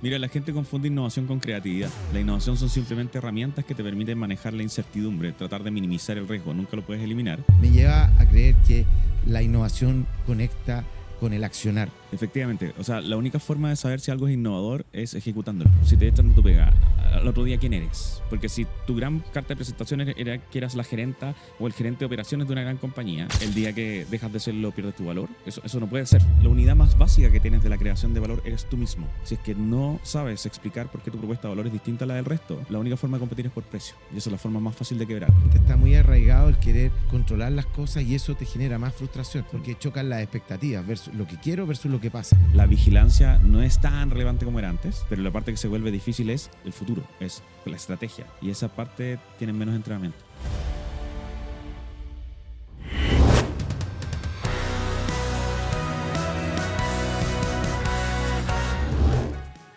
Mira, la gente confunde innovación con creatividad. La innovación son simplemente herramientas que te permiten manejar la incertidumbre, tratar de minimizar el riesgo, nunca lo puedes eliminar. Me lleva a creer que la innovación conecta con el accionar. Efectivamente, o sea, la única forma de saber si algo es innovador es ejecutándolo. Si te echan de tu pega, al otro día, ¿quién eres? Porque si tu gran carta de presentación era que eras la gerenta o el gerente de operaciones de una gran compañía, el día que dejas de serlo pierdes tu valor. Eso no puede ser. La unidad más básica que tienes de la creación de valor eres tú mismo. Si es que no sabes explicar por qué tu propuesta de valor es distinta a la del resto, la única forma de competir es por precio. Y esa es la forma más fácil de quebrar. Está muy arraigado el querer controlar las cosas y eso te genera más frustración porque chocan las expectativas versus lo que quiero versus lo que pasa. La vigilancia no es tan relevante como era antes, pero la parte que se vuelve difícil es el futuro, es la estrategia. Y esa parte tiene menos entrenamiento.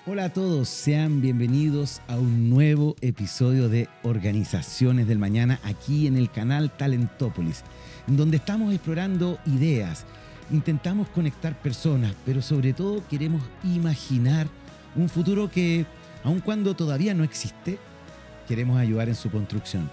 Hola a todos, sean bienvenidos a un nuevo episodio de Organizaciones del Mañana aquí en el canal Talentópolis, en donde estamos explorando ideas, intentamos conectar personas, pero sobre todo queremos imaginar un futuro que, aun cuando todavía no existe, queremos ayudar en su construcción.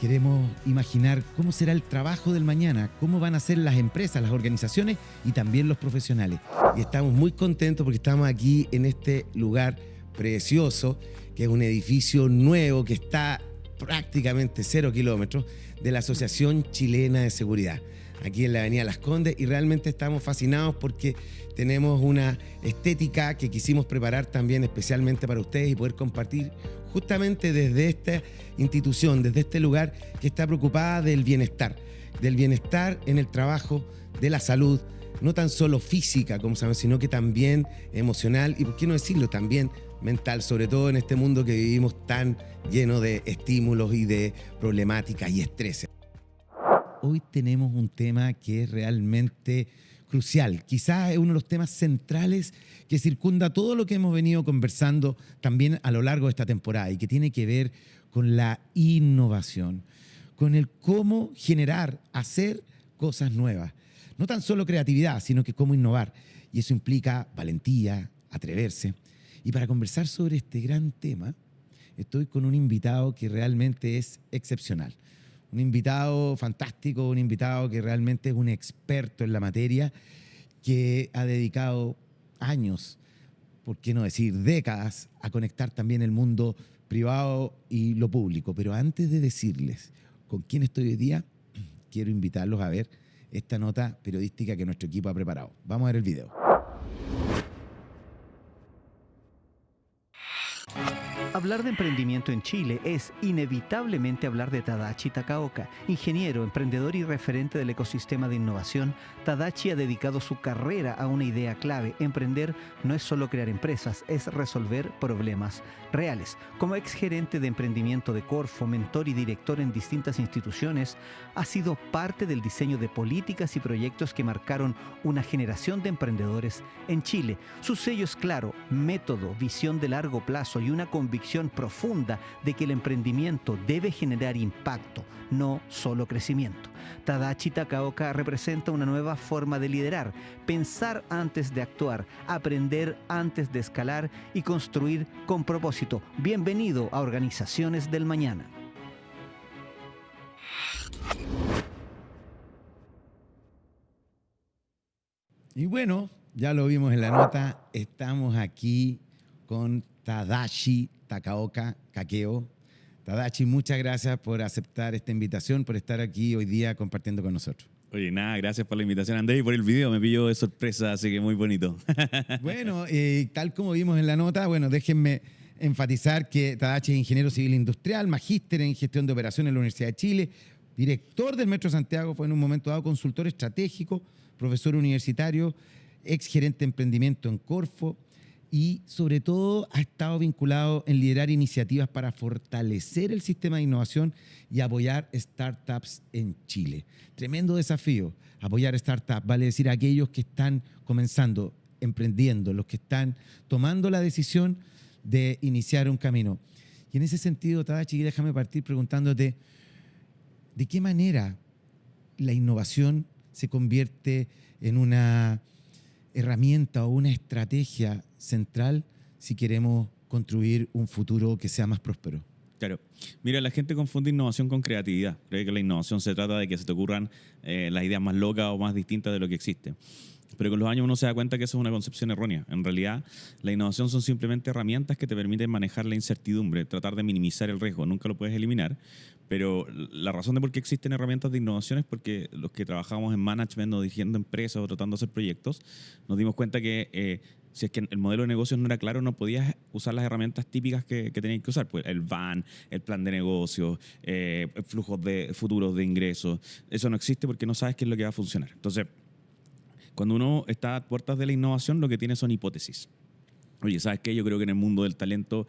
Queremos imaginar cómo será el trabajo del mañana, cómo van a ser las empresas, las organizaciones y también los profesionales. Y estamos muy contentos porque estamos aquí en este lugar precioso, que es un edificio nuevo que está prácticamente 0 kilómetros de la Asociación Chilena de Seguridad, aquí en la Avenida Las Condes, y realmente estamos fascinados porque tenemos una estética que quisimos preparar también especialmente para ustedes y poder compartir justamente desde esta institución, desde este lugar que está preocupada del bienestar en el trabajo, de la salud, no tan solo física, como saben, sino que también emocional y, por qué no decirlo, también mental, sobre todo en este mundo que vivimos tan lleno de estímulos y de problemáticas y estrés. Hoy tenemos un tema que es realmente crucial, quizás es uno de los temas centrales que circunda todo lo que hemos venido conversando también a lo largo de esta temporada y que tiene que ver con la innovación, con el cómo generar, hacer cosas nuevas. No tan solo creatividad, sino que cómo innovar. Y eso implica valentía, atreverse. Y para conversar sobre este gran tema, estoy con un invitado que realmente es excepcional. Un invitado fantástico, un invitado que realmente es un experto en la materia, que ha dedicado años, por qué no decir décadas, a conectar también el mundo privado y lo público. Pero antes de decirles con quién estoy hoy día, quiero invitarlos a ver esta nota periodística que nuestro equipo ha preparado. Vamos a ver el video. Hablar de emprendimiento en Chile es inevitablemente hablar de Tadashi Takaoka. Ingeniero, emprendedor y referente del ecosistema de innovación, Tadashi ha dedicado su carrera a una idea clave. Emprender no es solo crear empresas, es resolver problemas reales. Como exgerente de emprendimiento de Corfo, mentor y director en distintas instituciones, ha sido parte del diseño de políticas y proyectos que marcaron una generación de emprendedores en Chile. Su sello es claro: método, visión de largo plazo y una convicción profunda de que el emprendimiento debe generar impacto, no solo crecimiento. Tadashi Takaoka representa una nueva forma de liderar: pensar antes de actuar, aprender antes de escalar y construir con propósito. Bienvenido a Organizaciones del Mañana. Y bueno, ya lo vimos en la nota, estamos aquí con Tadashi Takaoka Kakeo. Tadashi, muchas gracias por aceptar esta invitación, por estar aquí hoy día compartiendo con nosotros. Oye, nada, gracias por la invitación, Andrés, y por el video. Me pilló de sorpresa, así que muy bonito. Bueno, tal como vimos en la nota, bueno, déjenme enfatizar que Tadashi es ingeniero civil industrial, magíster en gestión de operaciones en la Universidad de Chile, director del Metro Santiago, fue en un momento dado consultor estratégico, profesor universitario, ex gerente de emprendimiento en Corfo, y sobre todo ha estado vinculado en liderar iniciativas para fortalecer el sistema de innovación y apoyar startups en Chile. Tremendo desafío, apoyar startups, vale decir, a aquellos que están comenzando, emprendiendo, los que están tomando la decisión de iniciar un camino. Y en ese sentido, Tadashi, déjame partir preguntándote, ¿de qué manera la innovación se convierte en una herramienta o una estrategia central si queremos construir un futuro que sea más próspero? Claro. Mira, la gente confunde innovación con creatividad. Cree que la innovación se trata de que se te ocurran las ideas más locas o más distintas de lo que existe. Pero con los años uno se da cuenta que eso es una concepción errónea. En realidad, la innovación son simplemente herramientas que te permiten manejar la incertidumbre, tratar de minimizar el riesgo. Nunca lo puedes eliminar, pero la razón de por qué existen herramientas de innovación es porque los que trabajamos en management o dirigiendo empresas o tratando de hacer proyectos, nos dimos cuenta que si es que el modelo de negocios no era claro, no podías usar las herramientas típicas que tenías que usar. Pues el VAN, el plan de negocios, flujos de futuros de ingresos. Eso no existe porque no sabes qué es lo que va a funcionar. Entonces, cuando uno está a puertas de la innovación, lo que tiene son hipótesis. Oye, ¿sabes qué? Yo creo que en el mundo del talento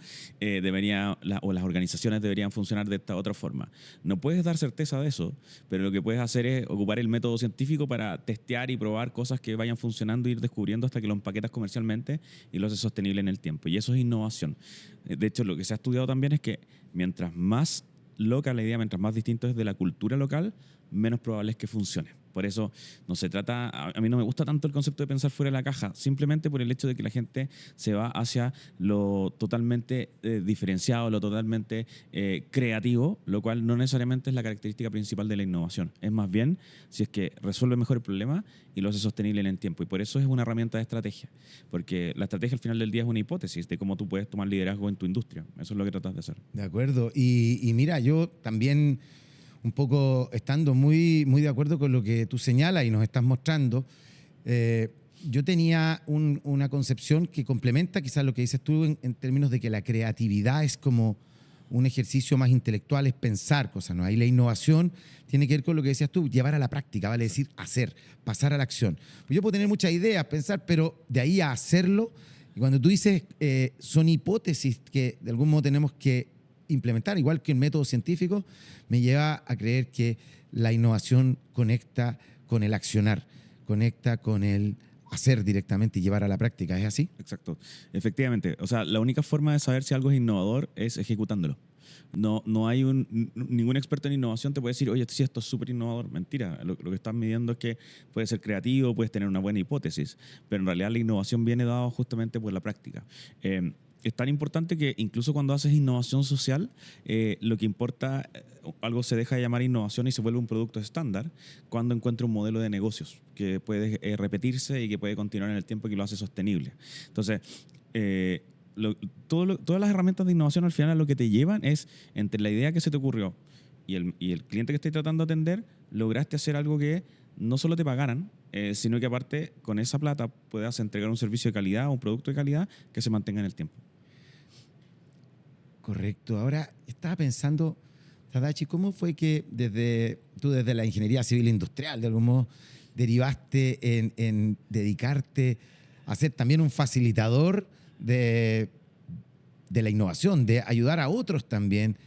o las organizaciones deberían funcionar de esta otra forma. No puedes dar certeza de eso, pero lo que puedes hacer es ocupar el método científico para testear y probar cosas que vayan funcionando e ir descubriendo hasta que lo empaquetas comercialmente y lo haces sostenible en el tiempo. Y eso es innovación. De hecho, lo que se ha estudiado también es que mientras más loca la idea, mientras más distinto es de la cultura local, menos probable es que funcione. Por eso no se trata, a mí no me gusta tanto el concepto de pensar fuera de la caja, simplemente por el hecho de que la gente se va hacia lo totalmente diferenciado, lo totalmente creativo, lo cual no necesariamente es la característica principal de la innovación. Es más bien si es que resuelve mejor el problema y lo hace sostenible en el tiempo. Y por eso es una herramienta de estrategia, porque la estrategia al final del día es una hipótesis de cómo tú puedes tomar liderazgo en tu industria. Eso es lo que tratas de hacer. De acuerdo. Y mira, yo también, un poco estando muy, muy de acuerdo con lo que tú señalas y nos estás mostrando, yo tenía una concepción que complementa quizás lo que dices tú en términos de que la creatividad es como un ejercicio más intelectual, es pensar cosas, ¿no? Ahí la innovación tiene que ver con lo que decías tú, llevar a la práctica, vale decir hacer, pasar a la acción. Pues yo puedo tener muchas ideas, pensar, pero de ahí a hacerlo, y cuando tú dices son hipótesis que de algún modo tenemos que implementar, igual que el método científico, me lleva a creer que la innovación conecta con el accionar, conecta con el hacer directamente y llevar a la práctica. ¿Es así? Exacto. Efectivamente. O sea, la única forma de saber si algo es innovador es ejecutándolo. No hay ningún experto en innovación te puede decir, oye, sí, esto es súper innovador. Mentira. Lo que estás midiendo es que puede ser creativo, puedes tener una buena hipótesis, pero en realidad la innovación viene dada justamente por la práctica. Es tan importante que incluso cuando haces innovación social, lo que importa, algo se deja de llamar innovación y se vuelve un producto estándar cuando encuentra un modelo de negocios que puede repetirse y que puede continuar en el tiempo y que lo hace sostenible. Entonces, todas las herramientas de innovación al final a lo que te llevan es entre la idea que se te ocurrió y el cliente que estés tratando de atender, lograste hacer algo que no solo te pagaran, sino que aparte con esa plata puedas entregar un servicio de calidad o un producto de calidad que se mantenga en el tiempo. Correcto. Ahora, estaba pensando, Tadashi, ¿cómo fue que tú desde la ingeniería civil industrial, de algún modo, derivaste en dedicarte a ser también un facilitador de la innovación, de ayudar a otros también?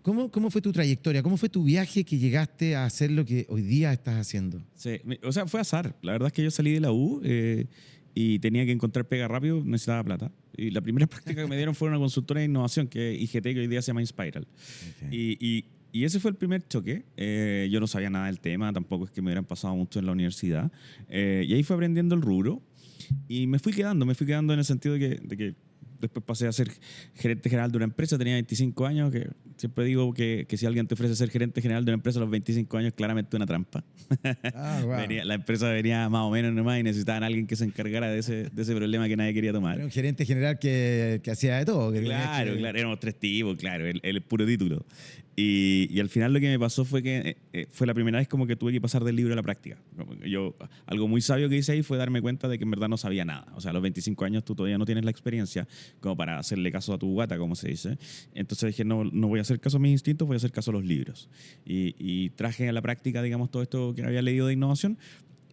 ¿Cómo fue tu trayectoria? ¿Cómo fue tu viaje que llegaste a hacer lo que hoy día estás haciendo? Sí, o sea, fue azar. La verdad es que yo salí de la U y tenía que encontrar pega rápido, necesitaba plata. Y la primera práctica que me dieron fue una consultora de innovación, que es IGT, que hoy día se llama Inspiral. Okay. Y ese fue el primer choque. Yo no sabía nada del tema, tampoco es que me hubieran pasado mucho en la universidad. Y ahí fue aprendiendo el rubro y me fui quedando en el sentido de que después pasé a ser gerente general de una empresa, tenía 25 años, que siempre digo que si alguien te ofrece ser gerente general de una empresa a los 25 años, claramente una trampa. Wow. La empresa venía más o menos nomás y necesitaban a alguien que se encargara de ese problema que nadie quería tomar. Era un gerente general que hacía de todo. Claro, éramos tres tipos, claro, el puro título. Y al final lo que me pasó fue que fue la primera vez como que tuve que pasar del libro a la práctica. Algo muy sabio que hice ahí fue darme cuenta de que en verdad no sabía nada. O sea, a los 25 años tú todavía no tienes la experiencia como para hacerle caso a tu guata, como se dice. Entonces dije, no voy a hacer caso a mis instintos, voy a hacer caso a los libros. Y traje a la práctica, digamos, todo esto que había leído de innovación.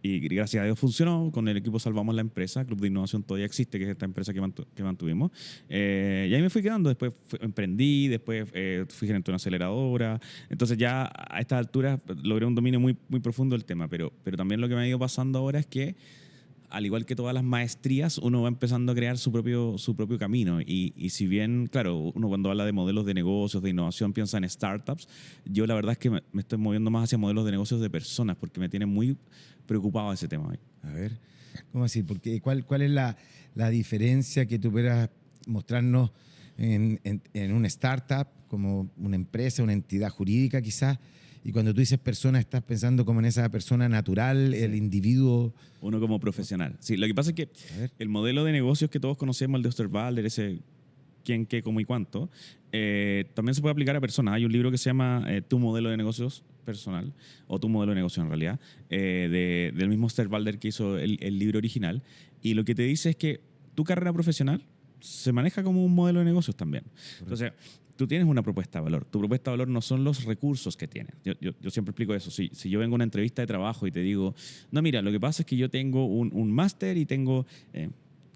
Y gracias a Dios funcionó. Con el equipo salvamos la empresa. Club de Innovación todavía existe, que es esta empresa que mantuvimos. Y ahí me fui quedando. Después emprendí, después fui gerente de una aceleradora. Entonces ya a estas alturas logré un dominio muy, muy profundo del tema. Pero también lo que me ha ido pasando ahora es que, al igual que todas las maestrías, uno va empezando a crear su propio camino. Y si bien, claro, uno cuando habla de modelos de negocios, de innovación, piensa en startups, yo la verdad es que me estoy moviendo más hacia modelos de negocios de personas, porque me tiene muy preocupado ese tema. A ver, ¿cómo así? Porque ¿cuál es la diferencia que tú pudieras mostrarnos en una startup como una empresa, una entidad jurídica quizás. Y cuando tú dices persona, estás pensando como en esa persona natural, el individuo. Uno como profesional. Sí, lo que pasa es que A ver. el modelo de negocios que todos conocemos, el de Osterwalder, ese quién, qué, cómo y cuánto, también se puede aplicar a personas. Hay un libro que se llama Tu modelo de negocios personal, o Tu modelo de negocio en realidad, del mismo Osterwalder que hizo el libro original. Y lo que te dice es que tu carrera profesional se maneja como un modelo de negocios también. Entonces, tú tienes una propuesta de valor. Tu propuesta de valor no son los recursos que tienes. Yo siempre explico eso. Si yo vengo a una entrevista de trabajo y te digo, no, mira, lo que pasa es que yo tengo un máster y tengo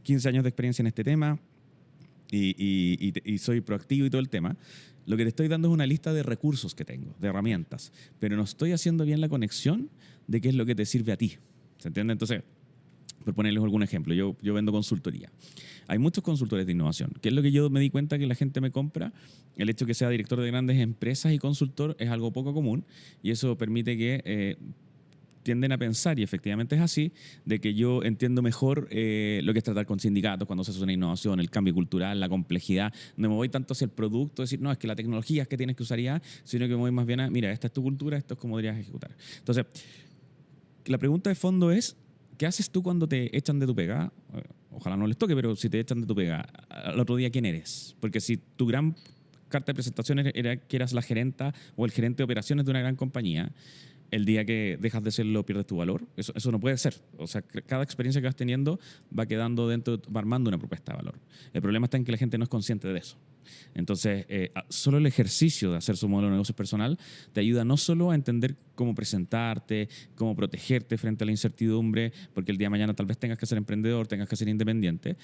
15 años de experiencia en este tema y soy proactivo y todo el tema, lo que te estoy dando es una lista de recursos que tengo, de herramientas, pero no estoy haciendo bien la conexión de qué es lo que te sirve a ti. ¿Se entiende? Entonces, por ponerles algún ejemplo, yo vendo consultoría. Hay muchos consultores de innovación. ¿Qué es lo que yo me di cuenta que la gente me compra? El hecho de que sea director de grandes empresas y consultor es algo poco común y eso permite que tienden a pensar, y efectivamente es así, de que yo entiendo mejor lo que es tratar con sindicatos cuando se hace una innovación, el cambio cultural, la complejidad. No me voy tanto hacia el producto, decir, no, es que la tecnología es que tienes que usar ya, sino que me voy más bien a, mira, esta es tu cultura, esto es cómo deberías ejecutar. Entonces, la pregunta de fondo es, ¿qué haces tú cuando te echan de tu pega? Ojalá no les toque, pero si te echan de tu pega, al otro día, ¿quién eres? Porque si tu gran carta de presentación era que eras la gerenta o el gerente de operaciones de una gran compañía, el día que dejas de serlo pierdes tu valor. Eso no puede ser. O sea, cada experiencia que vas teniendo va quedando dentro, va armando una propuesta de valor. El problema está en que la gente no es consciente de eso. Entonces, solo el ejercicio de hacer su modelo de negocio personal te ayuda no solo a entender cómo presentarte, cómo protegerte frente a la incertidumbre, porque el día de mañana tal vez tengas que ser emprendedor, tengas que ser independiente,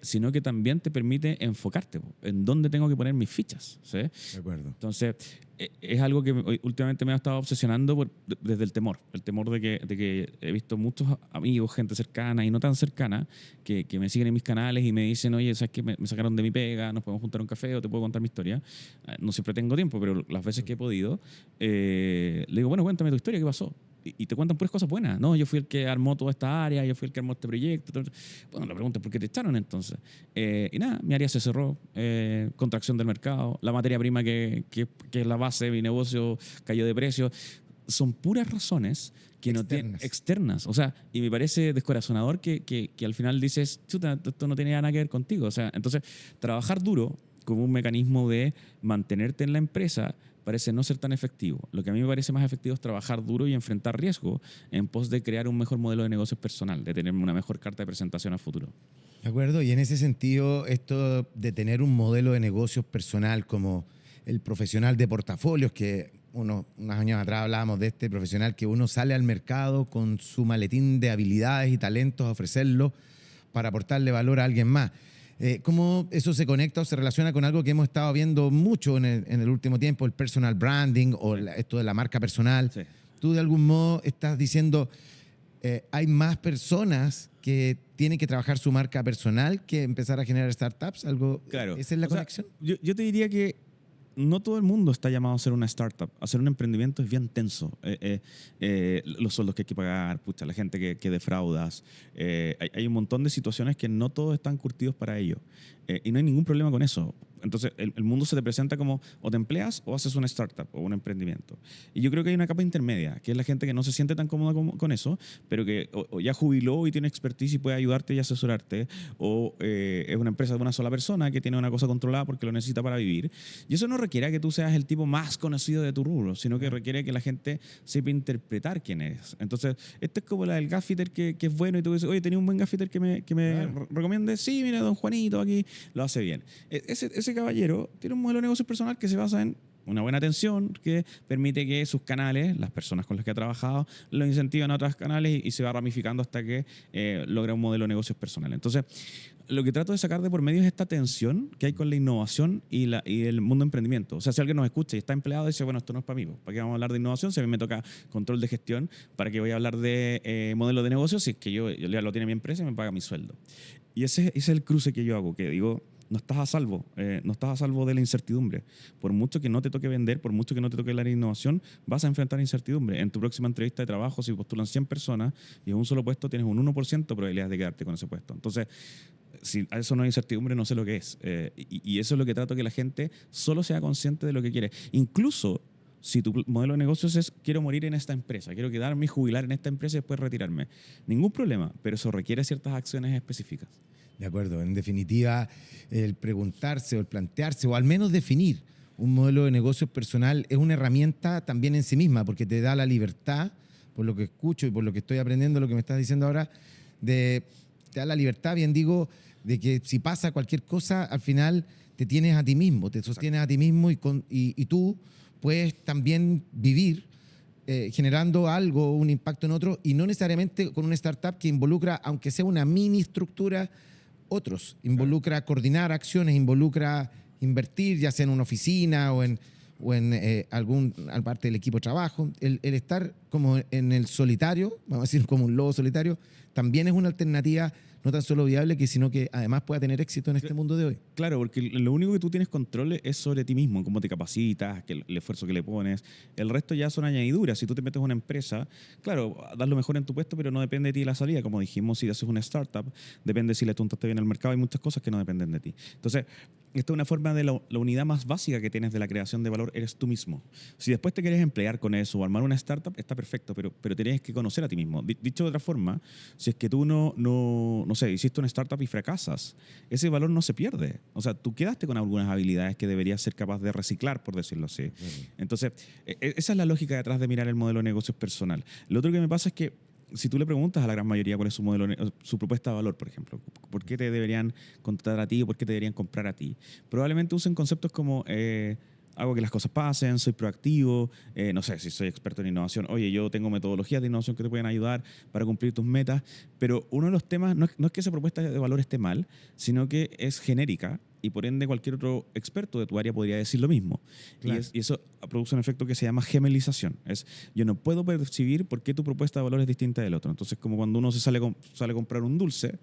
sino que también te permite enfocarte en dónde tengo que poner mis fichas. ¿Sí? De acuerdo. Entonces, es algo que últimamente me ha estado obsesionando desde el temor de que he visto muchos amigos, gente cercana y no tan cercana, que me siguen en mis canales y me dicen, oye, ¿sabes qué? Me sacaron de mi pega, nos podemos juntar a un café o te puedo contar mi historia. No siempre tengo tiempo, pero las veces que he podido, le digo, bueno, cuéntame tu historia, ¿qué pasó? Y te cuentan puras cosas buenas. No, yo fui el que armó toda esta área, yo fui el que armó este proyecto. Bueno, la pregunta es ¿por qué te echaron entonces? Y nada, mi área se cerró, contracción del mercado, la materia prima que es la base de mi negocio cayó de precio. Son puras razones que no tienen externas. O sea, y me parece descorazonador que al final dices, chuta, esto no tiene nada que ver contigo. O sea, entonces, trabajar duro como un mecanismo de mantenerte en la empresa parece no ser tan efectivo. Lo que a mí me parece más efectivo es trabajar duro y enfrentar riesgo en pos de crear un mejor modelo de negocios personal, de tener una mejor carta de presentación a futuro. De acuerdo, y en ese sentido, esto de tener un modelo de negocios personal como el profesional de portafolios, que unos años atrás hablábamos de este profesional que uno sale al mercado con su maletín de habilidades y talentos a ofrecerlo para aportarle valor a alguien más. ¿Cómo eso se conecta o se relaciona con algo que hemos estado viendo mucho en el último tiempo, el personal branding o esto de la marca personal? Sí. Tú de algún modo estás diciendo, hay más personas que tienen que trabajar su marca personal que empezar a generar startups. Claro. ¿Esa es la conexión? Yo te diría que no todo el mundo está llamado a ser una startup. Hacer un emprendimiento es bien tenso. Los sueldos que hay que pagar, pucha, la gente que defraudas. Hay un montón de situaciones que no todos están curtidos para ello. Y no hay ningún problema con eso. Entonces, el mundo se te presenta como o te empleas o haces una startup o un emprendimiento. Y yo creo que hay una capa intermedia, que es la gente que no se siente tan cómoda con eso, pero que o ya jubiló y tiene expertise y puede ayudarte y asesorarte, o es una empresa de una sola persona que tiene una cosa controlada porque lo necesita para vivir. Y eso no requiere que tú seas el tipo más conocido de tu rubro, sino que requiere que la gente sepa interpretar quién eres. Entonces, esto es como la del gaffiter que es bueno y tú dices, oye, ¿tenía un buen gaffiter que me Claro. recomiende? Sí, mira, don Juanito aquí lo hace bien. Ese caballero tiene un modelo de negocio personal que se basa en una buena atención que permite que sus canales, las personas con las que ha trabajado, lo incentivan a otros canales y se va ramificando hasta que logra un modelo de negocios personal. Entonces, lo que trato de sacar de por medio es esta tensión que hay con la innovación y el mundo de emprendimiento. O sea, si alguien nos escucha y está empleado y dice, bueno, esto no es para mí, ¿para qué vamos a hablar de innovación? Si a mí me toca control de gestión, ¿para qué voy a hablar de modelo de negocio si es que yo ya lo tiene mi empresa y me paga mi sueldo? Y ese es el cruce que yo hago, que digo, no estás a salvo, no estás a salvo de la incertidumbre. Por mucho que no te toque vender, por mucho que no te toque la innovación, vas a enfrentar incertidumbre. En tu próxima entrevista de trabajo, si postulan 100 personas y en un solo puesto, tienes un 1% de probabilidades de quedarte con ese puesto. Entonces, si a eso no hay incertidumbre, no sé lo que es. Y eso es lo que trato, que la gente solo sea consciente de lo que quiere. Incluso si tu modelo de negocios es quiero morir en esta empresa, quiero quedarme y jubilar en esta empresa y después retirarme. Ningún problema, pero eso requiere ciertas acciones específicas. De acuerdo. En definitiva, el preguntarse o el plantearse o al menos definir un modelo de negocios personal es una herramienta también en sí misma, porque te da la libertad, por lo que escucho y por lo que estoy aprendiendo, lo que me estás diciendo ahora, te da la libertad, bien digo, de que si pasa cualquier cosa, al final te tienes a ti mismo, te sostienes a ti mismo y tú puedes también vivir generando algo, un impacto en otro, y no necesariamente con una startup que involucra, aunque sea una mini estructura, otros. Involucra coordinar acciones, involucra invertir, ya sea en una oficina o en alguna parte del equipo de trabajo. El estar como en el solitario, vamos a decir como un lobo solitario, también es una alternativa no tan solo viable, sino que además pueda tener éxito en este mundo de hoy. Claro, porque lo único que tú tienes control es sobre ti mismo, cómo te capacitas, el esfuerzo que le pones. El resto ya son añadiduras. Si tú te metes a una empresa, claro, das lo mejor en tu puesto, pero no depende de ti la salida. Como dijimos, si haces una startup, depende si le apuntaste bien al mercado. Hay muchas cosas que no dependen de ti. Entonces, esta es una forma de la unidad más básica que tienes de la creación de valor, eres tú mismo. Si después te quieres emplear con eso o armar una startup, está perfecto, pero tienes que conocer a ti mismo. Dicho de otra forma, si es que tú no sé, hiciste una startup y fracasas, ese valor no se pierde. O sea, tú quedaste con algunas habilidades que deberías ser capaz de reciclar, por decirlo así. Entonces, esa es la lógica detrás de mirar el modelo de negocios personal. Lo otro que me pasa es que si tú le preguntas a la gran mayoría cuál es su modelo, su propuesta de valor, por ejemplo, por qué te deberían contratar a ti o por qué te deberían comprar a ti, probablemente usen conceptos como hago que las cosas pasen, soy proactivo, no sé, si soy experto en innovación, oye, yo tengo metodologías de innovación que te pueden ayudar para cumplir tus metas, pero uno de los temas no es que esa propuesta de valor esté mal, sino que es genérica y por ende cualquier otro experto de tu área podría decir lo mismo. Claro. Y eso produce un efecto que se llama gemelización. Yo no puedo percibir por qué tu propuesta de valor es distinta del otro. Entonces, como cuando uno sale a comprar un dulce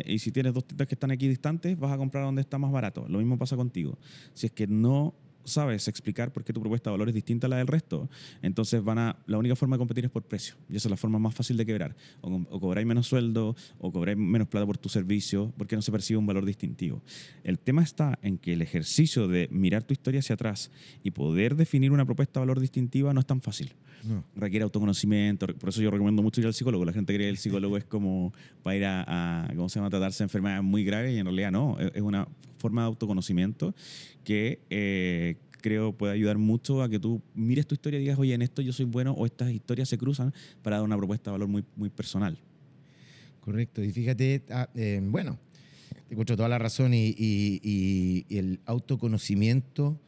y si tienes dos tiendas que están aquí distantes, vas a comprar donde está más barato. Lo mismo pasa contigo. Si es que no sabes explicar por qué tu propuesta de valor es distinta a la del resto, entonces la única forma de competir es por precio. Y esa es la forma más fácil de quebrar. O cobráis menos sueldo, o cobráis menos plata por tu servicio, porque no se percibe un valor distintivo. El tema está en que el ejercicio de mirar tu historia hacia atrás y poder definir una propuesta de valor distintiva no es tan fácil. No. Requiere autoconocimiento. Por eso yo recomiendo mucho ir al psicólogo. La gente cree que el psicólogo es como para ir a ¿cómo se llama?, tratarse de enfermedades muy graves, y en realidad no. Es una forma de autoconocimiento que creo puede ayudar mucho a que tú mires tu historia y digas, oye, en esto yo soy bueno, o estas historias se cruzan, para dar una propuesta de valor muy, muy personal. Correcto. Y fíjate, bueno, te encuentro toda la razón y el autoconocimiento,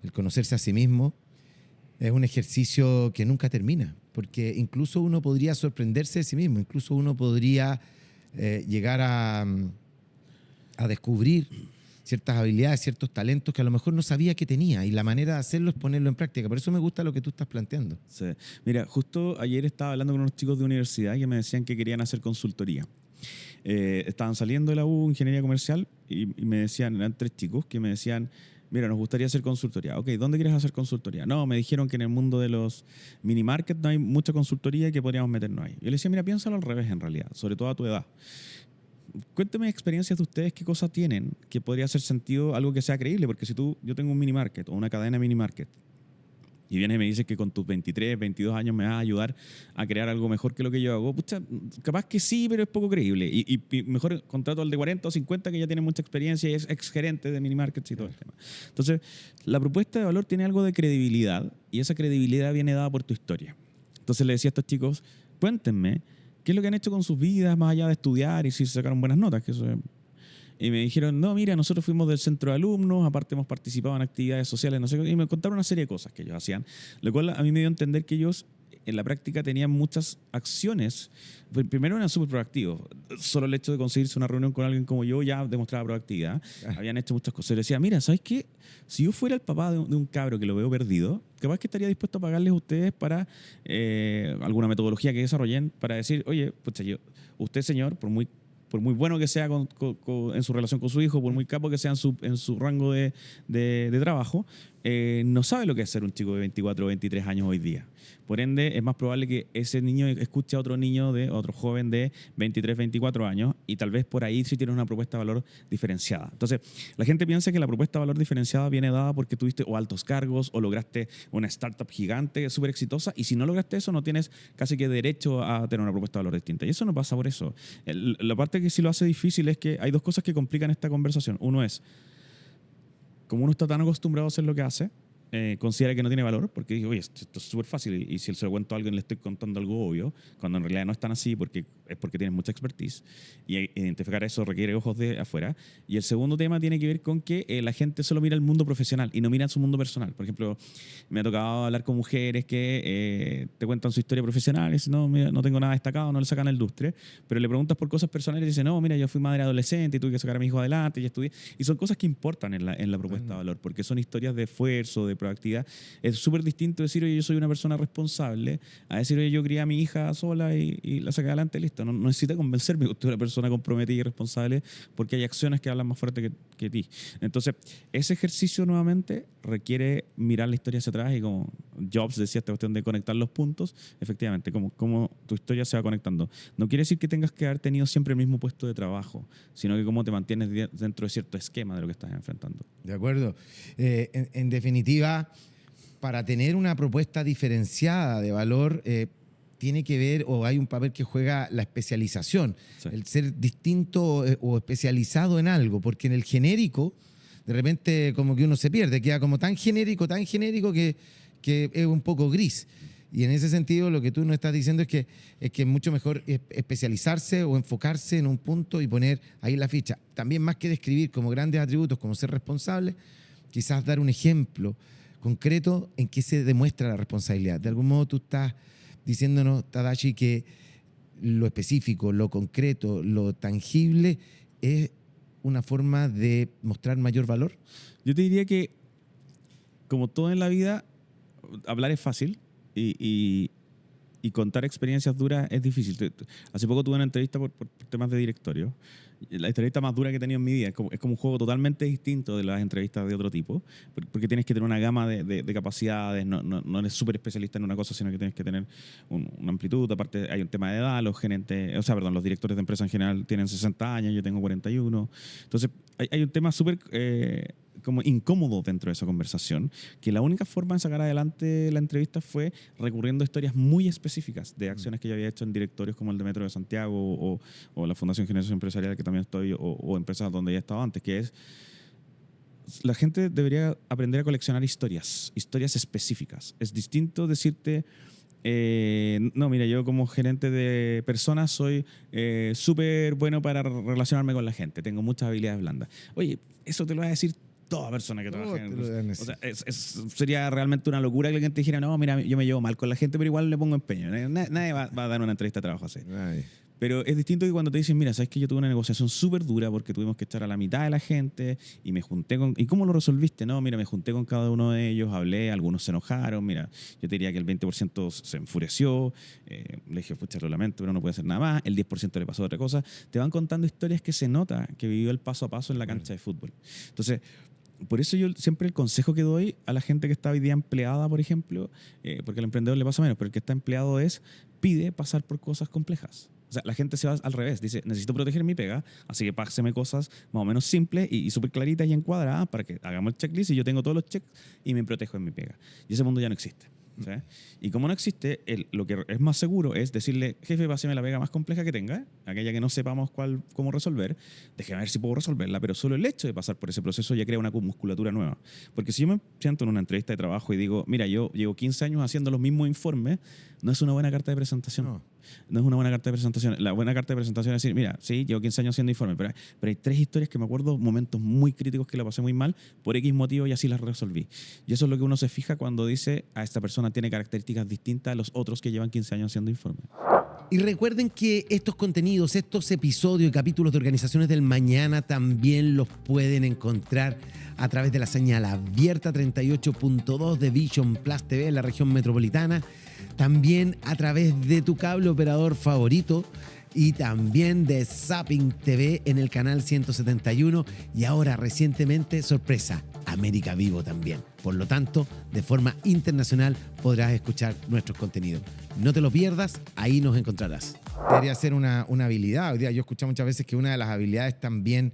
el conocerse a sí mismo, es un ejercicio que nunca termina, porque incluso uno podría sorprenderse de sí mismo, incluso uno podría llegar a descubrir ciertas habilidades, ciertos talentos que a lo mejor no sabía que tenía, y la manera de hacerlo es ponerlo en práctica. Por eso me gusta lo que tú estás planteando. Sí. Mira, justo ayer estaba hablando con unos chicos de universidad que me decían que querían hacer consultoría. Estaban saliendo de la U, ingeniería comercial, y me decían, eran 3 chicos que me decían, mira, nos gustaría hacer consultoría. Ok, ¿dónde quieres hacer consultoría? No, me dijeron que en el mundo de los mini markets no hay mucha consultoría y que podríamos meternos ahí. Yo les decía, mira, piénsalo al revés en realidad, sobre todo a tu edad. Cuéntame experiencias de ustedes, qué cosas tienen que podría hacer sentido, algo que sea creíble, porque si yo tengo un mini market o una cadena mini market y vienes y me dices que con tus 23, 22 años me vas a ayudar a crear algo mejor que lo que yo hago, pucha, capaz que sí, pero es poco creíble. Y mejor contrato al de 40 o 50 que ya tiene mucha experiencia y es exgerente de mini markets y todo el tema. Entonces, la propuesta de valor tiene algo de credibilidad, y esa credibilidad viene dada por tu historia. Entonces le decía a estos chicos, cuéntenme ¿qué es lo que han hecho con sus vidas más allá de estudiar y si sacaron buenas notas? Y me dijeron, no, mira, nosotros fuimos del centro de alumnos, aparte hemos participado en actividades sociales, no sé qué, y me contaron una serie de cosas que ellos hacían, lo cual a mí me dio a entender que ellos en la práctica tenían muchas acciones. Primero eran súper proactivos. Solo el hecho de conseguirse una reunión con alguien como yo ya demostraba proactividad. Habían hecho muchas cosas. Y decía, mira, ¿sabes qué? Si yo fuera el papá de un cabro que lo veo perdido, capaz que estaría dispuesto a pagarles a ustedes para alguna metodología que desarrollen para decir, oye, pues usted, señor, por muy por muy bueno que sea en su relación con su hijo, por muy capo que sea en su rango de trabajo, no sabe lo que es ser un chico de 24 o 23 años hoy día. Por ende, es más probable que ese niño escuche a otro joven de 23, 24 años y tal vez por ahí sí tiene una propuesta de valor diferenciada. Entonces, la gente piensa que la propuesta de valor diferenciada viene dada porque tuviste o altos cargos o lograste una startup gigante, súper exitosa, y si no lograste eso, no tienes casi que derecho a tener una propuesta de valor distinta. Y eso no pasa por eso. La parte que sí lo hace difícil es que hay dos cosas que complican esta conversación. Uno es, como uno está tan acostumbrado a hacer lo que hace, considera que no tiene valor porque dice, oye, esto es súper fácil y si se lo cuento a alguien le estoy contando algo obvio, cuando en realidad no es tan así porque es porque tienes mucha expertise y identificar eso requiere ojos de afuera. Y el segundo tema tiene que ver con que la gente solo mira el mundo profesional y no mira su mundo personal. Por ejemplo, me ha tocado hablar con mujeres que te cuentan su historia profesional y dicen, no, mira, no tengo nada destacado, no le sacan el lustre, pero le preguntas por cosas personales y dicen, no, mira, yo fui madre adolescente y tuve que sacar a mi hijo adelante y estudié. Y son cosas que importan en la propuesta de valor porque son historias de esfuerzo, de proactividad. Es súper distinto decir, oye, yo soy una persona responsable, a decir, oye, yo crié a mi hija sola y la saqué adelante, listo. No necesita convencerme que usted es una persona comprometida y responsable porque hay acciones que hablan más fuerte que ti. Entonces, ese ejercicio nuevamente requiere mirar la historia hacia atrás y como Jobs decía esta cuestión de conectar los puntos, efectivamente, como tu historia se va conectando. No quiere decir que tengas que haber tenido siempre el mismo puesto de trabajo, sino que cómo te mantienes dentro de cierto esquema de lo que estás enfrentando. De acuerdo. En definitiva, para tener una propuesta diferenciada de valor, tiene que ver o hay un papel que juega la especialización, sí. El ser distinto o especializado en algo, porque en el genérico, de repente como que uno se pierde, queda como tan genérico que es un poco gris. Y en ese sentido lo que tú nos estás diciendo es que es mucho mejor especializarse o enfocarse en un punto y poner ahí la ficha. También más que describir como grandes atributos, como ser responsable, quizás dar un ejemplo concreto en que se demuestra la responsabilidad. De algún modo tú estás diciéndonos, Tadashi, que lo específico, lo concreto, lo tangible es una forma de mostrar mayor valor. Yo te diría que, como todo en la vida, hablar es fácil y contar experiencias duras es difícil. Hace poco tuve una entrevista por temas de directorio. La entrevista más dura que he tenido en mi vida. Es como un juego totalmente distinto de las entrevistas de otro tipo, porque tienes que tener una gama de capacidades, no eres súper especialista en una cosa, sino que tienes que tener una amplitud. Aparte hay un tema de edad, los directores de empresa en general tienen 60 años, yo tengo 41. Entonces hay un tema súper como incómodo dentro de esa conversación, que la única forma de sacar adelante la entrevista fue recurriendo a historias muy específicas de acciones que yo había hecho en directorios como el de Metro de Santiago o la Fundación Generación Empresarial, que también estoy, o empresas donde ya he estado antes, que es la gente debería aprender a coleccionar historias específicas. Es distinto decirte, no, mira, yo como gerente de personas soy súper bueno para relacionarme con la gente, tengo muchas habilidades blandas. Oye, eso te lo va a decir toda persona que trabaja en o sea, sería realmente una locura que alguien te dijera, no, mira, yo me llevo mal con la gente, pero igual le pongo empeño. Nadie va a dar una entrevista de trabajo así. Nadie. Pero es distinto que cuando te dicen, mira, sabes que yo tuve una negociación súper dura porque tuvimos que echar a la mitad de la gente y me junté con... ¿Y cómo lo resolviste? No, mira, me junté con cada uno de ellos, hablé, algunos se enojaron, mira, yo te diría que el 20% se enfureció, le dije, pucha, lo lamento, pero no puede hacer nada más, el 10% le pasó otra cosa. Te van contando historias que se nota que vivió el paso a paso en la cancha de fútbol. Entonces, por eso yo siempre el consejo que doy a la gente que está hoy día empleada, por ejemplo, porque al emprendedor le pasa menos, pero el que está empleado pide pasar por cosas complejas. O sea, la gente se va al revés. Dice, necesito proteger mi pega, así que páseme cosas más o menos simples y súper claritas y encuadradas para que hagamos el checklist y yo tengo todos los checks y me protejo en mi pega. Y ese mundo ya no existe. ¿Sí? Y como no existe, lo que es más seguro es decirle, jefe, páseme la pega más compleja que tenga, aquella que no sepamos cómo resolver, déjeme ver si puedo resolverla, pero solo el hecho de pasar por ese proceso ya crea una musculatura nueva. Porque si yo me siento en una entrevista de trabajo y digo, mira, yo llevo 15 años haciendo los mismos informes, no es una buena carta de presentación. No es una buena carta de presentación. La buena carta de presentación es decir, mira, sí, llevo 15 años haciendo informes, pero hay 3 historias que me acuerdo, momentos muy críticos que la pasé muy mal, por X motivo y así las resolví. Y eso es lo que uno se fija cuando dice, a esta persona tiene características distintas a los otros que llevan 15 años haciendo informes. Y recuerden que estos contenidos, estos episodios y capítulos de Organizaciones del Mañana también los pueden encontrar a través de la señal abierta 38.2 de Vision Plus TV en la región metropolitana, también a través de tu cable operador favorito y también de Zapping TV en el canal 171 y ahora recientemente, sorpresa, América Vivo también. Por lo tanto, de forma internacional podrás escuchar nuestros contenidos. No te lo pierdas, ahí nos encontrarás. Debería ser una habilidad. Hoy día yo he escuchado muchas veces que una de las habilidades también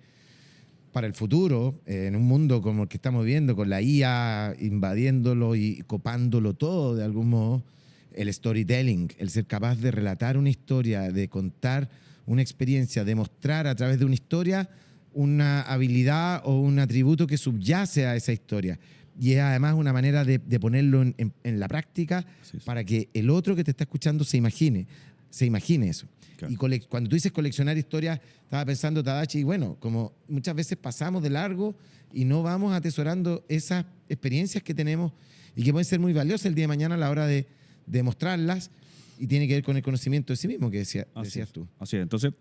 para el futuro, en un mundo como el que estamos viendo, con la IA invadiéndolo y copándolo todo de algún modo, el storytelling, el ser capaz de relatar una historia, de contar una experiencia, de mostrar a través de una historia una habilidad o un atributo que subyace a esa historia. Y es además una manera de ponerlo en la práctica para que el otro que te está escuchando se imagine eso. Claro. Y cuando tú dices coleccionar historias, estaba pensando, Tadashi, y bueno, como muchas veces pasamos de largo y no vamos atesorando esas experiencias que tenemos y que pueden ser muy valiosas el día de mañana a la hora de mostrarlas, y tiene que ver con el conocimiento de sí mismo que decías tú. Así es. Entonces,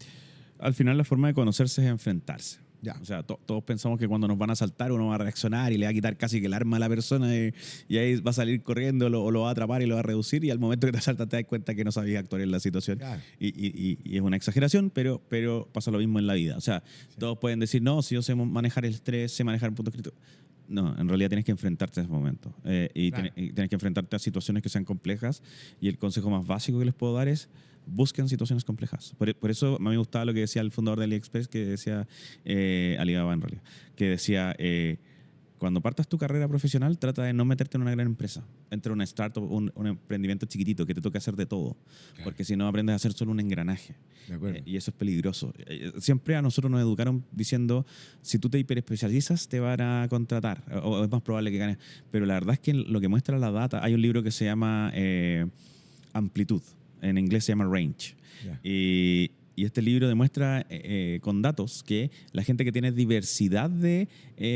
al final la forma de conocerse es enfrentarse. Ya. O sea, todos pensamos que cuando nos van a asaltar uno va a reaccionar y le va a quitar casi que el arma a la persona y ahí va a salir corriendo o lo va a atrapar y lo va a reducir, y al momento que te asaltan te das cuenta que no sabías actuar en la situación. Claro. Y es una exageración, pero pasa lo mismo en la vida. O sea, todos pueden decir, no, si yo sé manejar el estrés, sé manejar puntos críticos. No, en realidad tienes que enfrentarte a ese momento. Claro. Tienes que enfrentarte a situaciones que sean complejas, y el consejo más básico que les puedo dar es: busquen situaciones complejas. Por eso a mí me gustaba lo que decía el fundador de AliExpress, que decía, Alibaba en realidad, que decía, cuando partas tu carrera profesional, trata de no meterte en una gran empresa. Entra en una startup, un emprendimiento chiquitito que te toque hacer de todo. Claro. Porque si no, aprendes a hacer solo un engranaje. De acuerdo. Y eso es peligroso. Siempre a nosotros nos educaron diciendo, si tú te hiperespecializas, te van a contratar, o es más probable que ganes. Pero la verdad es que lo que muestra la data, hay un libro que se llama Amplitud, en inglés se llama Range. Ya. Y este libro demuestra con datos que la gente que tiene diversidad de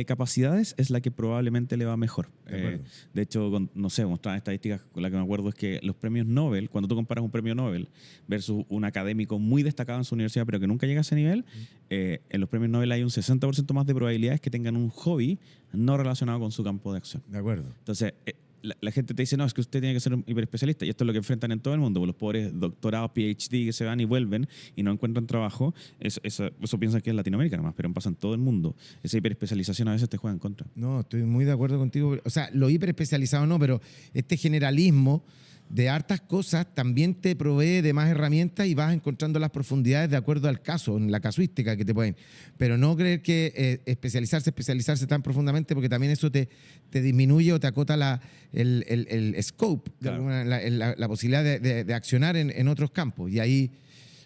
capacidades es la que probablemente le va mejor. De acuerdo. De hecho, no sé, mostraban estadísticas, con la que me acuerdo es que los premios Nobel, cuando tú comparas un premio Nobel versus un académico muy destacado en su universidad pero que nunca llega a ese nivel, en los premios Nobel hay un 60% más de probabilidades que tengan un hobby no relacionado con su campo de acción. De acuerdo. Entonces, la gente te dice, no, es que usted tiene que ser un hiperespecialista, y esto es lo que enfrentan en todo el mundo. Los pobres doctorados, PhD que se van y vuelven y no encuentran trabajo, eso piensan que es Latinoamérica nomás, pero pasa en todo el mundo. Esa hiperespecialización a veces te juega en contra. No, estoy muy de acuerdo contigo. O sea, lo hiperespecializado no, pero este generalismo de hartas cosas también te provee de más herramientas y vas encontrando las profundidades de acuerdo al caso, en la casuística que te pueden. Pero no creer que especializarse tan profundamente, porque también eso te disminuye o te acota el scope, Claro. la posibilidad de accionar en otros campos. Y ahí,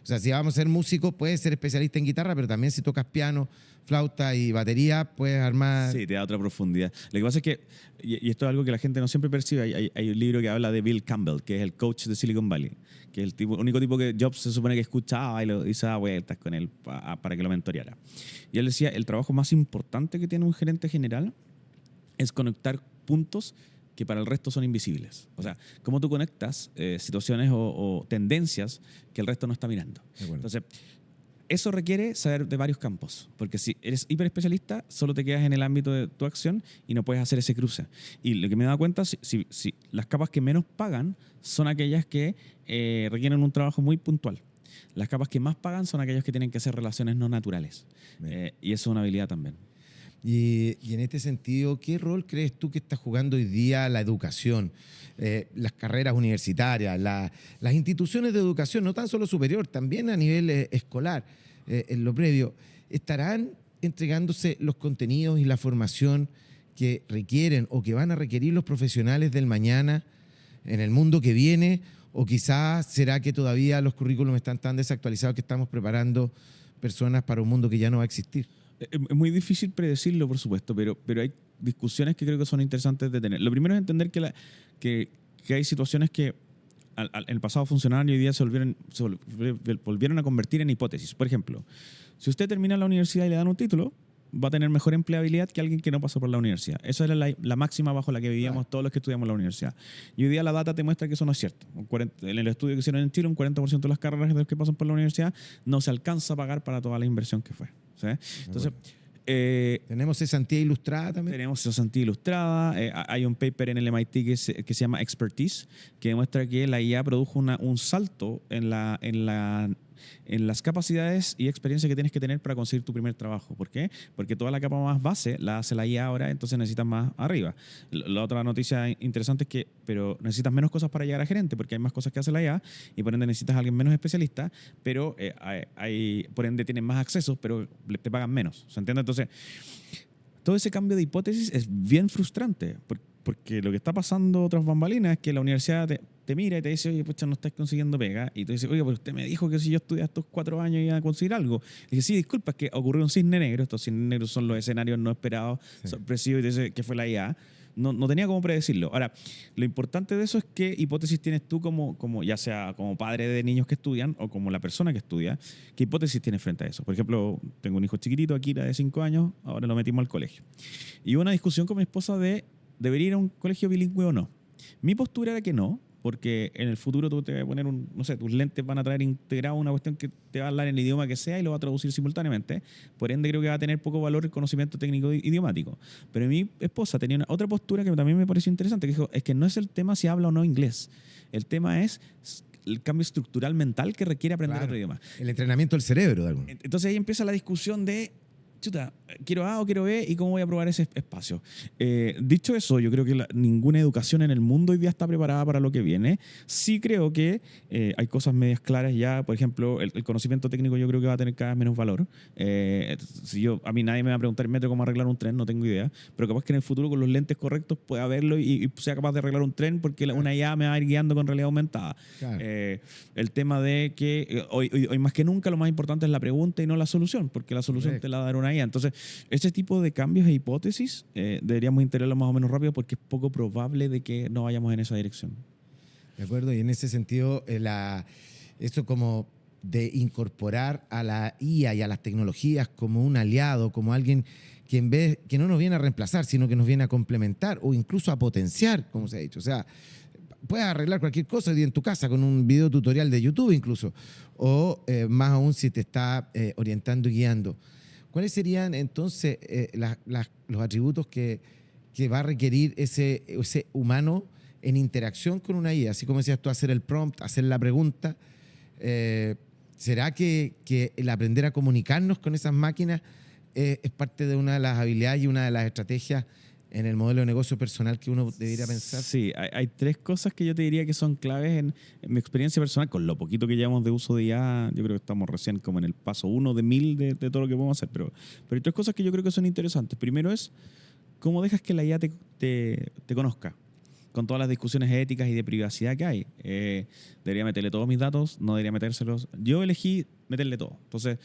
o sea, si vamos a ser músicos, puedes ser especialista en guitarra, pero también si tocas piano, flauta y batería, puedes armar... Sí, te da otra profundidad. Lo que pasa es que, y esto es algo que la gente no siempre percibe, hay un libro que habla de Bill Campbell, que es el coach de Silicon Valley, que es el único tipo que Jobs se supone que escuchaba y se daba vueltas con él para que lo mentoreara. Y él decía, el trabajo más importante que tiene un gerente general es conectar puntos que para el resto son invisibles. O sea, cómo tú conectas situaciones o tendencias que el resto no está mirando. De acuerdo. Entonces, eso requiere saber de varios campos, porque si eres hiperespecialista, solo te quedas en el ámbito de tu acción y no puedes hacer ese cruce. Y lo que me he dado cuenta, si las capas que menos pagan son aquellas que requieren un trabajo muy puntual. Las capas que más pagan son aquellas que tienen que hacer relaciones no naturales. Y eso es una habilidad también. Y en este sentido, ¿qué rol crees tú que está jugando hoy día la educación, las carreras universitarias, las instituciones de educación, no tan solo superior, también a nivel escolar, en lo previo? ¿Estarán entregándose los contenidos y la formación que requieren o que van a requerir los profesionales del mañana en el mundo que viene? ¿O quizás será que todavía los currículums están tan desactualizados que estamos preparando personas para un mundo que ya no va a existir? Es muy difícil predecirlo, por supuesto, pero hay discusiones que creo que son interesantes de tener. Lo primero es entender que hay situaciones que en el pasado funcionaban y hoy día se volvieron a convertir en hipótesis. Por ejemplo, si usted termina la universidad y le dan un título, va a tener mejor empleabilidad que alguien que no pasó por la universidad. Esa era la máxima bajo la que vivíamos todos los que estudiamos en la universidad. Y hoy día la data te muestra que eso no es cierto. En el estudio que hicieron en Chile, un 40% de las carreras de los que pasan por la universidad no se alcanza a pagar para toda la inversión que fue. ¿Sí? Entonces, tenemos cesantía ilustrada también. Tenemos cesantía ilustrada. Hay un paper en el MIT que se llama Expertise, que demuestra que la IA produjo un salto en la en las capacidades y experiencia que tienes que tener para conseguir tu primer trabajo. ¿Por qué? Porque toda la capa más base la hace la IA ahora, entonces necesitas más arriba. La otra noticia interesante es que pero necesitas menos cosas para llegar a gerente, porque hay más cosas que hace la IA y por ende necesitas a alguien menos especialista, pero por ende tienes más accesos, pero te pagan menos. ¿Se entiende? Entonces, todo ese cambio de hipótesis es bien frustrante, porque lo que está pasando tras bambalinas es que la universidad te mira y te dice, oye, pucha, no estás consiguiendo pega. Y tú dices, oye, pero usted me dijo que si yo estudié estos 4 años iba a conseguir algo. Y dice, sí, disculpa, es que ocurrió un cisne negro. Estos cisnes negros son los escenarios no esperados, sorpresivos, y te dice que fue la IA. No tenía cómo predecirlo. Ahora, lo importante de eso es qué hipótesis tienes tú como ya sea como padre de niños que estudian o como la persona que estudia, qué hipótesis tienes frente a eso. Por ejemplo, tengo un hijo chiquitito, Akira, de 5 años, ahora lo metimos al colegio. Y hubo una discusión con mi esposa de ¿debería ir a un colegio bilingüe o no? Mi postura era que no, porque en el futuro tú te vas a poner no sé, tus lentes van a traer integrado una cuestión que te va a hablar en el idioma que sea y lo va a traducir simultáneamente. Por ende, creo que va a tener poco valor el conocimiento técnico idiomático. Pero mi esposa tenía otra postura que también me pareció interesante, que dijo, es que no es el tema si habla o no inglés. El tema es el cambio estructural mental que requiere aprender otro idioma. El entrenamiento del cerebro de algún. Entonces ahí empieza la discusión de chuta, quiero A o quiero B y cómo voy a probar ese espacio. Dicho eso, yo creo que ninguna educación en el mundo hoy día está preparada para lo que viene. Sí creo que hay cosas medias claras ya, por ejemplo, el conocimiento técnico yo creo que va a tener cada vez menos valor. A mí nadie me va a preguntar en metro cómo arreglar un tren, no tengo idea, pero capaz que en el futuro con los lentes correctos pueda verlo y sea capaz de arreglar un tren porque una IA me va a ir guiando con realidad aumentada. Claro. El tema de que hoy más que nunca lo más importante es la pregunta y no la solución, porque la solución te la va a dar una IA. Entonces, ese tipo de cambios e hipótesis deberíamos integrarlo más o menos rápido porque es poco probable de que no vayamos en esa dirección. De acuerdo, y en ese sentido, esto como de incorporar a la IA y a las tecnologías como un aliado, como alguien que no nos viene a reemplazar, sino que nos viene a complementar o incluso a potenciar, como se ha dicho. O sea, puedes arreglar cualquier cosa hoy en tu casa con un video tutorial de YouTube incluso, o más aún si te está orientando y guiando. ¿Cuáles serían entonces los atributos que va a requerir ese humano en interacción con una IA? Así como decías tú, hacer el prompt, hacer la pregunta. ¿Será que el aprender a comunicarnos con esas máquinas es parte de una de las habilidades y una de las estrategias en el modelo de negocio personal que uno debería pensar? Sí, hay 3 cosas que yo te diría que son claves en mi experiencia personal. Con lo poquito que llevamos de uso de IA, yo creo que estamos recién como en el paso 1 de 1000 de todo lo que podemos hacer. Pero hay 3 cosas que yo creo que son interesantes. Primero es, ¿cómo dejas que la IA te conozca? Con todas las discusiones éticas y de privacidad que hay. Debería meterle todos mis datos, no debería metérselos. Yo elegí meterle todo. Entonces,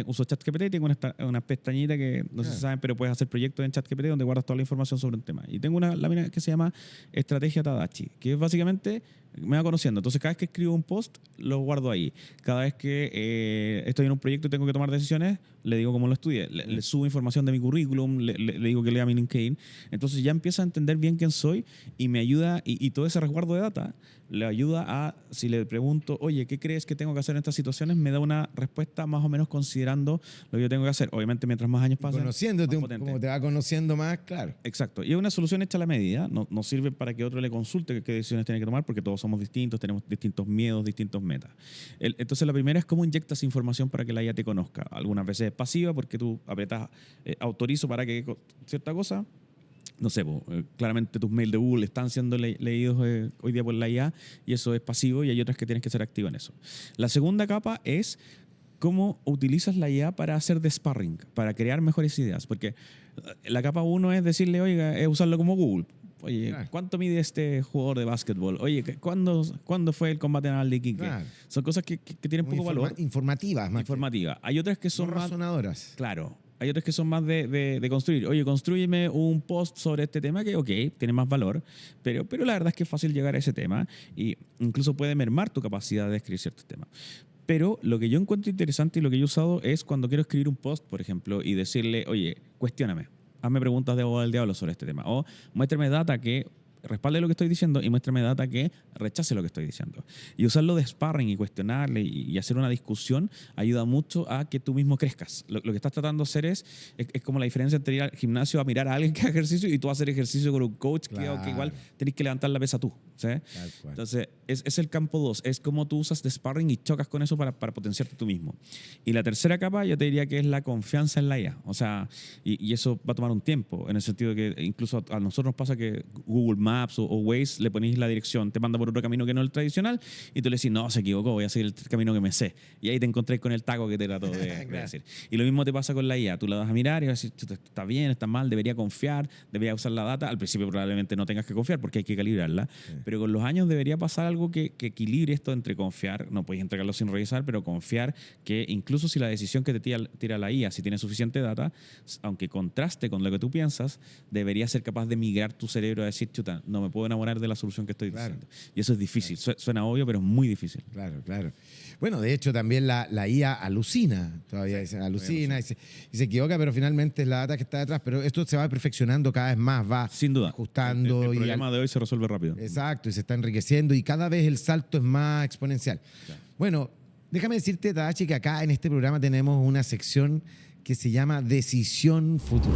uso ChatGPT y tengo una pestañita que no sé si saben, pero puedes hacer proyectos en ChatGPT donde guardas toda la información sobre un tema. Y tengo una lámina que se llama Estrategia Tadachi, que es básicamente me va conociendo. Entonces, cada vez que escribo un post, lo guardo ahí. Cada vez que estoy en un proyecto y tengo que tomar decisiones, le digo cómo lo estudié. Le subo información de mi currículum, le digo que lea mi LinkedIn. Entonces, ya empieza a entender bien quién soy y me ayuda, y todo ese resguardo de data le ayuda a, si le pregunto, oye, ¿qué crees que tengo que hacer en estas situaciones? Me da una respuesta más o menos considerando lo que yo tengo que hacer. Obviamente, mientras más años pasan, conociéndote, como te va conociendo más, claro. Exacto. Y es una solución hecha a la medida. No sirve para que otro le consulte qué decisiones tiene que tomar, porque todos somos distintos, tenemos distintos miedos, distintos metas. Entonces, la primera es cómo inyectas información para que la IA te conozca. Algunas veces es pasiva, porque tú apretas autorizo para que cierta cosa. No sé, claramente tus mails de Google están siendo leídos hoy día por la IA y eso es pasivo, y hay otras que tienes que ser activo en eso. La segunda capa es cómo utilizas la IA para hacer de sparring, para crear mejores ideas, porque la capa 1 es decirle, oiga, es usarlo como Google. Oye, claro, ¿cuánto mide este jugador de básquetbol? Oye, ¿cuándo fue el combate naval de Iquique? Claro. Son cosas que tienen poco valor. Informativas. Informativas. Hay otras que son más razonadoras. Claro. Hay otras que son más de construir. Oye, construyeme un post sobre este tema que, ok, tiene más valor, pero la verdad es que es fácil llegar a ese tema y incluso puede mermar tu capacidad de escribir ciertos temas. Pero lo que yo encuentro interesante y lo que yo he usado es cuando quiero escribir un post, por ejemplo, y decirle, oye, cuestióname, hazme preguntas de abogado del diablo sobre este tema, o muéstrame data que respalde lo que estoy diciendo y muéstrame data que rechace lo que estoy diciendo. Y usarlo de sparring y cuestionarle y hacer una discusión ayuda mucho a que tú mismo crezcas. Lo que estás tratando de hacer es como la diferencia entre ir al gimnasio a mirar a alguien que haga ejercicio y tú hacer ejercicio con un coach que igual tenés que levantar la pesa tú. ¿Sí? Entonces, es el campo 2. Es como tú usas de sparring y chocas con eso para potenciarte tú mismo. Y la tercera capa yo te diría que es la confianza en la IA. O sea, y eso va a tomar un tiempo, en el sentido de que incluso a nosotros nos pasa que Google Maps o Waze le ponéis la dirección, te manda por otro camino que no el tradicional y tú le decís, no, se equivocó, voy a seguir el camino que me sé. Y ahí te encontrás con el taco que te trató de decir. Y lo mismo te pasa con la IA. Tú la vas a mirar y vas a decir, está bien, está mal, debería confiar, debería usar la data. Al principio probablemente no tengas que confiar porque hay que calibrarla. Sí. Pero con los años debería pasar algo que equilibre esto entre confiar, no puedes entregarlo sin revisar, pero confiar que incluso si la decisión que te tira la IA, si tiene suficiente data, aunque contraste con lo que tú piensas, debería ser capaz de migrar tu cerebro a decir, chuta, no me puedo enamorar de la solución que estoy diciendo. Y eso es difícil. Suena obvio, pero es muy difícil. Claro. Bueno, de hecho también la IA alucina, todavía dice, alucina y se equivoca, pero finalmente es la data que está detrás. Pero esto se va perfeccionando cada vez más, va sin duda ajustando. El problema de hoy se resuelve rápido. Exacto, y se está enriqueciendo y cada vez el salto es más exponencial. Claro. Bueno, déjame decirte, Tadashi, que acá en este programa tenemos una sección que se llama Decisión Futura.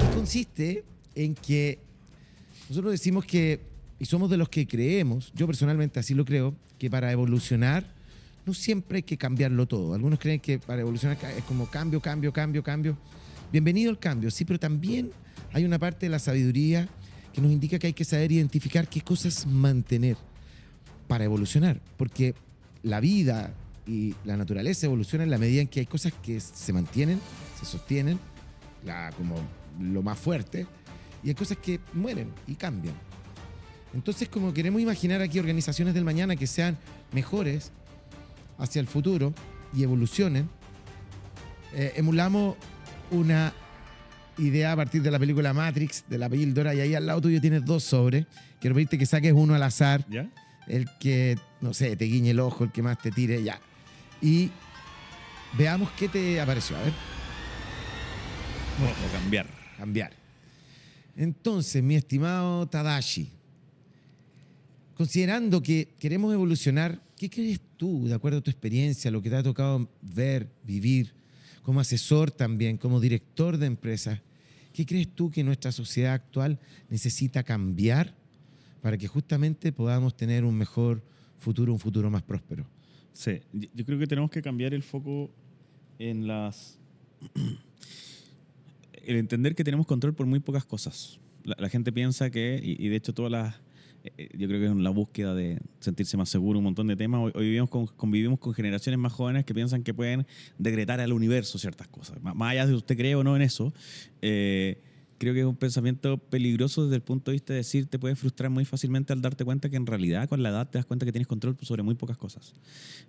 Que consiste en que nosotros decimos que, y somos de los que creemos, yo personalmente así lo creo, que para evolucionar no siempre hay que cambiarlo todo. Algunos creen que para evolucionar es como cambio. Bienvenido al cambio, sí, pero también hay una parte de la sabiduría que nos indica que hay que saber identificar qué cosas mantener para evolucionar, porque la vida y la naturaleza evolucionan en la medida en que hay cosas que se mantienen, se sostienen, como lo más fuerte, y hay cosas que mueren y cambian. Entonces, como queremos imaginar aquí organizaciones del mañana que sean mejores hacia el futuro y evolucionen, emulamos una idea a partir de la película Matrix, de la píldora, y ahí al lado tuyo tienes 2 sobres. Quiero pedirte que saques uno al azar. ¿Ya? El que, no sé, te guiñe el ojo, el que más te tire, ya. Y veamos qué te apareció. A ver. Bueno, cambiar. Entonces, mi estimado Tadashi, considerando que queremos evolucionar, ¿qué crees tú, de acuerdo a tu experiencia, lo que te ha tocado ver, vivir, como asesor también, como director de empresas, qué crees tú que nuestra sociedad actual necesita cambiar para que justamente podamos tener un mejor futuro, un futuro más próspero? Sí, yo creo que tenemos que cambiar el foco en el entender que tenemos control por muy pocas cosas. La gente piensa que, y de hecho yo creo que es la búsqueda de sentirse más seguro, un montón de temas. Hoy convivimos con generaciones más jóvenes que piensan que pueden decretar al universo ciertas cosas. Más allá de si usted cree o no en eso, creo que es un pensamiento peligroso desde el punto de vista de decir, te puede frustrar muy fácilmente al darte cuenta que en realidad con la edad te das cuenta que tienes control sobre muy pocas cosas.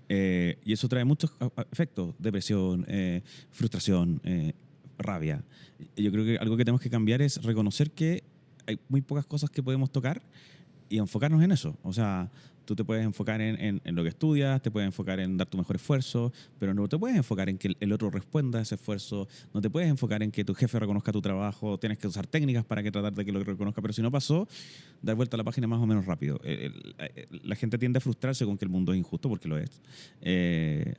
Y eso trae muchos efectos: depresión, frustración, rabia. Yo creo que algo que tenemos que cambiar es reconocer que hay muy pocas cosas que podemos tocar y enfocarnos en eso. O sea, tú te puedes enfocar en lo que estudias, te puedes enfocar en dar tu mejor esfuerzo, pero no te puedes enfocar en que el otro responda a ese esfuerzo, no te puedes enfocar en que tu jefe reconozca tu trabajo, tienes que usar técnicas para que tratar de que lo reconozca, pero si no pasó, dar vuelta a la página más o menos rápido. La gente tiende a frustrarse con que el mundo es injusto, porque lo es.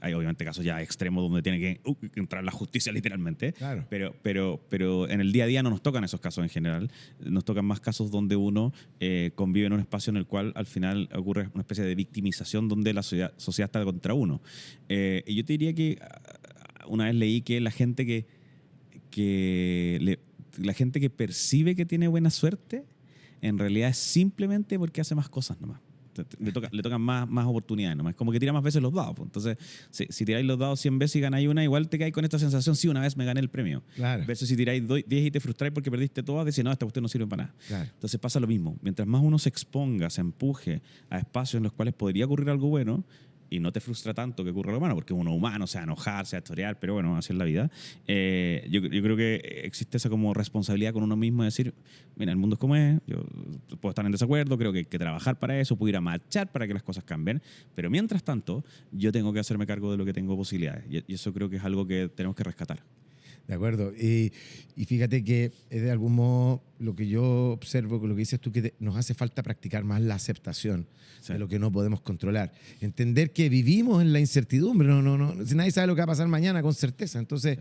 Hay obviamente casos ya extremos donde tiene que entrar la justicia literalmente, claro. pero en el día a día no nos tocan esos casos en general, nos tocan más casos donde uno convive en un espacio en el cual al final ocurre una especie de victimización donde la sociedad está contra uno. Y yo te diría que una vez leí que la gente que percibe que tiene buena suerte, en realidad es simplemente porque hace más cosas nomás. Le tocan más oportunidades nomás. Es como que tira más veces los dados. Pues. Entonces, si tiráis los dados 100 veces y ganáis una, igual te caes con esta sensación, sí, una vez me gané el premio. Claro. Versus si tiráis 10 y te frustráis porque perdiste todas, decís, no, esta cuestión no sirve para nada. Claro. Entonces pasa lo mismo. Mientras más uno se exponga, se empuje a espacios en los cuales podría ocurrir algo bueno, y no te frustra tanto que ocurra algo malo, porque uno humano, se va a enojar, se va a historiar, pero bueno, así es la vida. Yo creo que existe esa como responsabilidad con uno mismo de decir, mira, el mundo es como es, yo puedo estar en desacuerdo, creo que hay que trabajar para eso, puedo ir a marchar para que las cosas cambien, pero mientras tanto, yo tengo que hacerme cargo de lo que tengo posibilidades, y eso creo que es algo que tenemos que rescatar. De acuerdo. Y fíjate que es de algún modo lo que yo observo, con lo que dices tú, que nos hace falta practicar más la aceptación de lo que no podemos controlar. Entender que vivimos en la incertidumbre. No, si nadie sabe lo que va a pasar mañana con certeza. Entonces,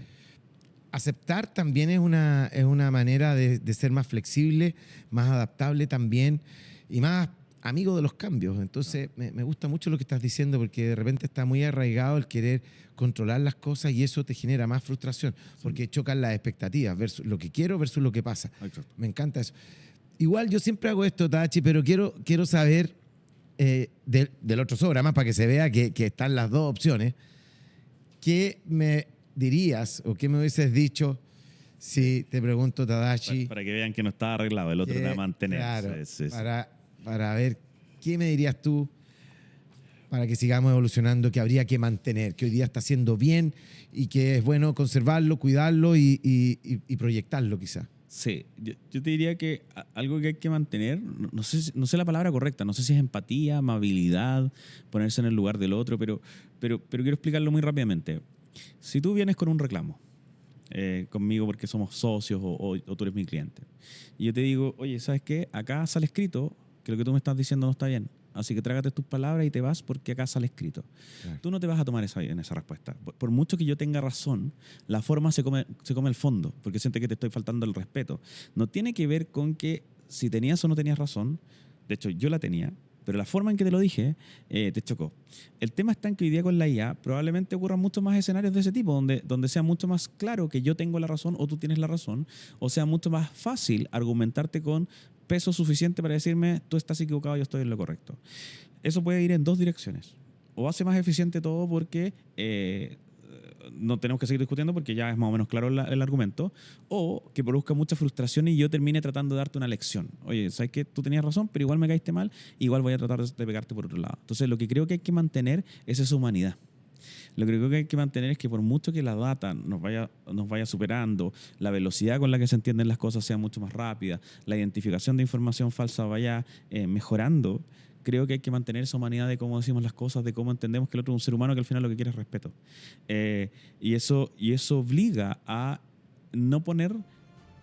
aceptar también es una manera de ser más flexible, más adaptable también y más amigo de los cambios. Entonces, me gusta mucho lo que estás diciendo, porque de repente está muy arraigado el querer controlar las cosas y eso te genera más frustración, porque chocan las expectativas, versus lo que quiero versus lo que pasa. Exacto. Me encanta eso. Igual yo siempre hago esto, Tachi, pero quiero saber del otro programa para que se vea que están las dos opciones. ¿Qué me dirías o qué me hubieses dicho si te pregunto, Tadashi? Para que vean que no está arreglado, el otro era mantener. Claro, Sí. para ver qué me dirías tú para que sigamos evolucionando, que habría que mantener, que hoy día está haciendo bien y que es bueno conservarlo, cuidarlo y proyectarlo quizá. Sí, yo te diría que algo que hay que mantener, no sé la palabra correcta, no sé si es empatía, amabilidad, ponerse en el lugar del otro, pero quiero explicarlo muy rápidamente. Si tú vienes con un reclamo conmigo porque somos socios o tú eres mi cliente, y yo te digo, oye, ¿sabes qué? Acá sale escrito que lo que tú me estás diciendo no está bien. Así que trágate tus palabras y te vas porque acá sale escrito. Claro. Tú no te vas a tomar en esa respuesta. Por mucho que yo tenga razón, la forma se come el fondo, porque siente que te estoy faltando el respeto. No tiene que ver con que si tenías o no tenías razón. De hecho, yo la tenía, pero la forma en que te lo dije te chocó. El tema está en que hoy día con la IA probablemente ocurran muchos más escenarios de ese tipo, donde sea mucho más claro que yo tengo la razón o tú tienes la razón, o sea mucho más fácil argumentarte con peso suficiente para decirme tú estás equivocado, yo estoy en lo correcto. Eso puede ir en dos direcciones. O hace más eficiente todo porque no tenemos que seguir discutiendo porque ya es más o menos claro el argumento, o que produzca mucha frustración y yo termine tratando de darte una lección. Oye, ¿sabes qué? Tú tenías razón, pero igual me caíste mal, igual voy a tratar de pegarte por otro lado. Entonces, lo que creo que hay que mantener es esa humanidad. Lo que creo que hay que mantener es que por mucho que la data nos vaya superando, la velocidad con la que se entienden las cosas sea mucho más rápida, la identificación de información falsa vaya mejorando, creo que hay que mantener esa humanidad de cómo decimos las cosas, de cómo entendemos que el otro es un ser humano que al final lo que quiere es respeto. Y eso obliga a no poner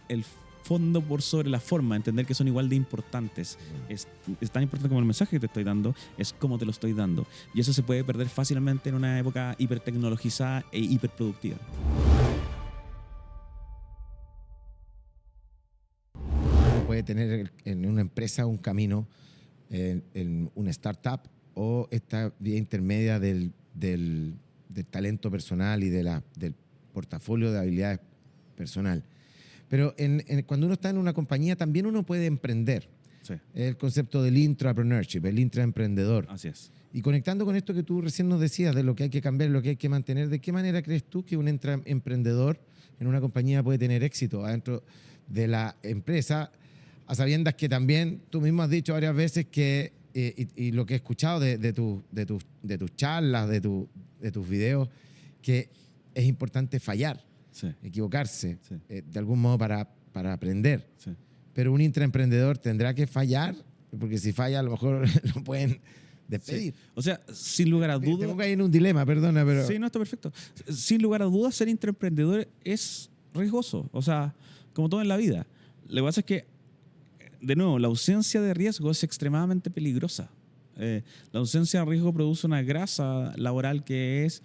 el fondo por sobre la forma, entender que son igual de importantes. Es tan importante como el mensaje que te estoy dando, es cómo te lo estoy dando. Y eso se puede perder fácilmente en una época hipertecnologizada e hiperproductiva. Uno puede tener en una empresa un camino, en una startup o esta vía intermedia del talento personal y del portafolio de habilidades personal. Pero cuando uno está en una compañía también uno puede emprender. Sí. El concepto del intrapreneurship, el intraemprendedor. Así es. Y conectando con esto que tú recién nos decías de lo que hay que cambiar, lo que hay que mantener, ¿de qué manera crees tú que un emprendedor en una compañía puede tener éxito adentro de la empresa, a sabiendas que también tú mismo has dicho varias veces que, y lo que he escuchado de tus charlas, de tus videos, que es importante fallar, sí, equivocarse, sí, de algún modo para aprender. Sí. Pero un intraemprendedor tendrá que fallar, porque si falla a lo mejor lo pueden despedir. Sí. O sea, sin lugar a dudas... Te pongo ahí en un dilema, perdona, pero... Sí, no, está perfecto. Sin lugar a dudas, ser intraemprendedor es riesgoso. O sea, como todo en la vida. Lo que pasa es que, de nuevo, la ausencia de riesgo es extremadamente peligrosa. La ausencia de riesgo produce una grasa laboral que es,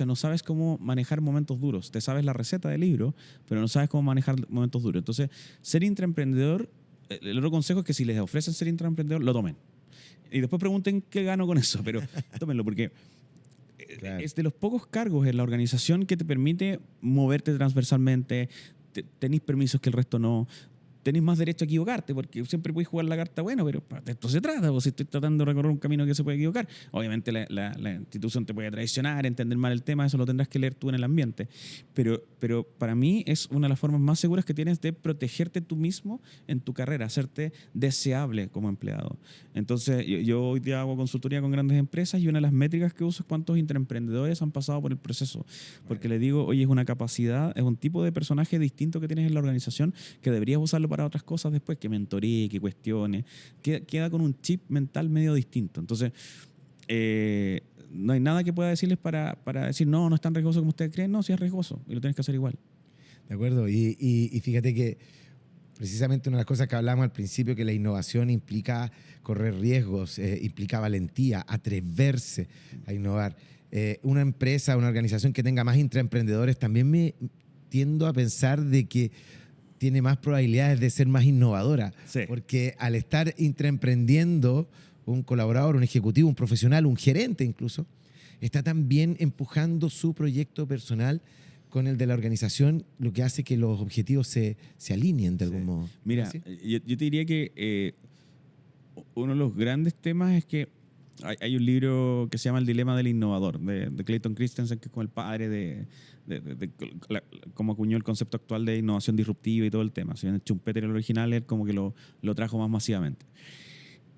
no sabes cómo manejar momentos duros. Te sabes la receta del libro, pero no sabes cómo manejar momentos duros. Entonces, ser intraemprendedor, el otro consejo es que si les ofrecen ser intraemprendedor, lo tomen. Y después pregunten qué gano con eso, pero tómenlo porque claro, es de los pocos cargos en la organización que te permite moverte transversalmente, tenés permisos que el resto no. Tenés más derecho a equivocarte, porque siempre puedes jugar la carta, bueno, pero de esto se trata, o si estoy tratando de recorrer un camino que se puede equivocar. Obviamente la institución te puede traicionar, entender mal el tema, eso lo tendrás que leer tú en el ambiente. Pero para mí es una de las formas más seguras que tienes de protegerte tú mismo en tu carrera, hacerte deseable como empleado. Entonces, yo hoy día hago consultoría con grandes empresas y una de las métricas que uso es cuántos intraemprendedores han pasado por el proceso. Porque le digo, oye, es una capacidad, es un tipo de personaje distinto que tienes en la organización que deberías usarlo para otras cosas después, que mentoree, que cuestione, queda con un chip mental medio distinto. Entonces, no hay nada que pueda decirles para decir, no es tan riesgoso como ustedes creen. No, sí es riesgoso y lo tienes que hacer igual. De acuerdo. Y fíjate que precisamente una de las cosas que hablamos al principio, que la innovación implica correr riesgos, implica valentía, atreverse a innovar. Una empresa, una organización que tenga más intraemprendedores, también me tiendo a pensar de que tiene más probabilidades de ser más innovadora. Sí. Porque al estar intraemprendiendo, un colaborador, un ejecutivo, un profesional, un gerente incluso, está también empujando su proyecto personal con el de la organización, lo que hace que los objetivos se alineen de algún modo. Mira, ¿Sí? yo te diría que uno de los grandes temas es que hay un libro que se llama El dilema del innovador, de Clayton Christensen, que es como el padre de cómo acuñó el concepto actual de innovación disruptiva y todo el tema. Si bien Schumpeter, el original, él como que lo trajo más masivamente.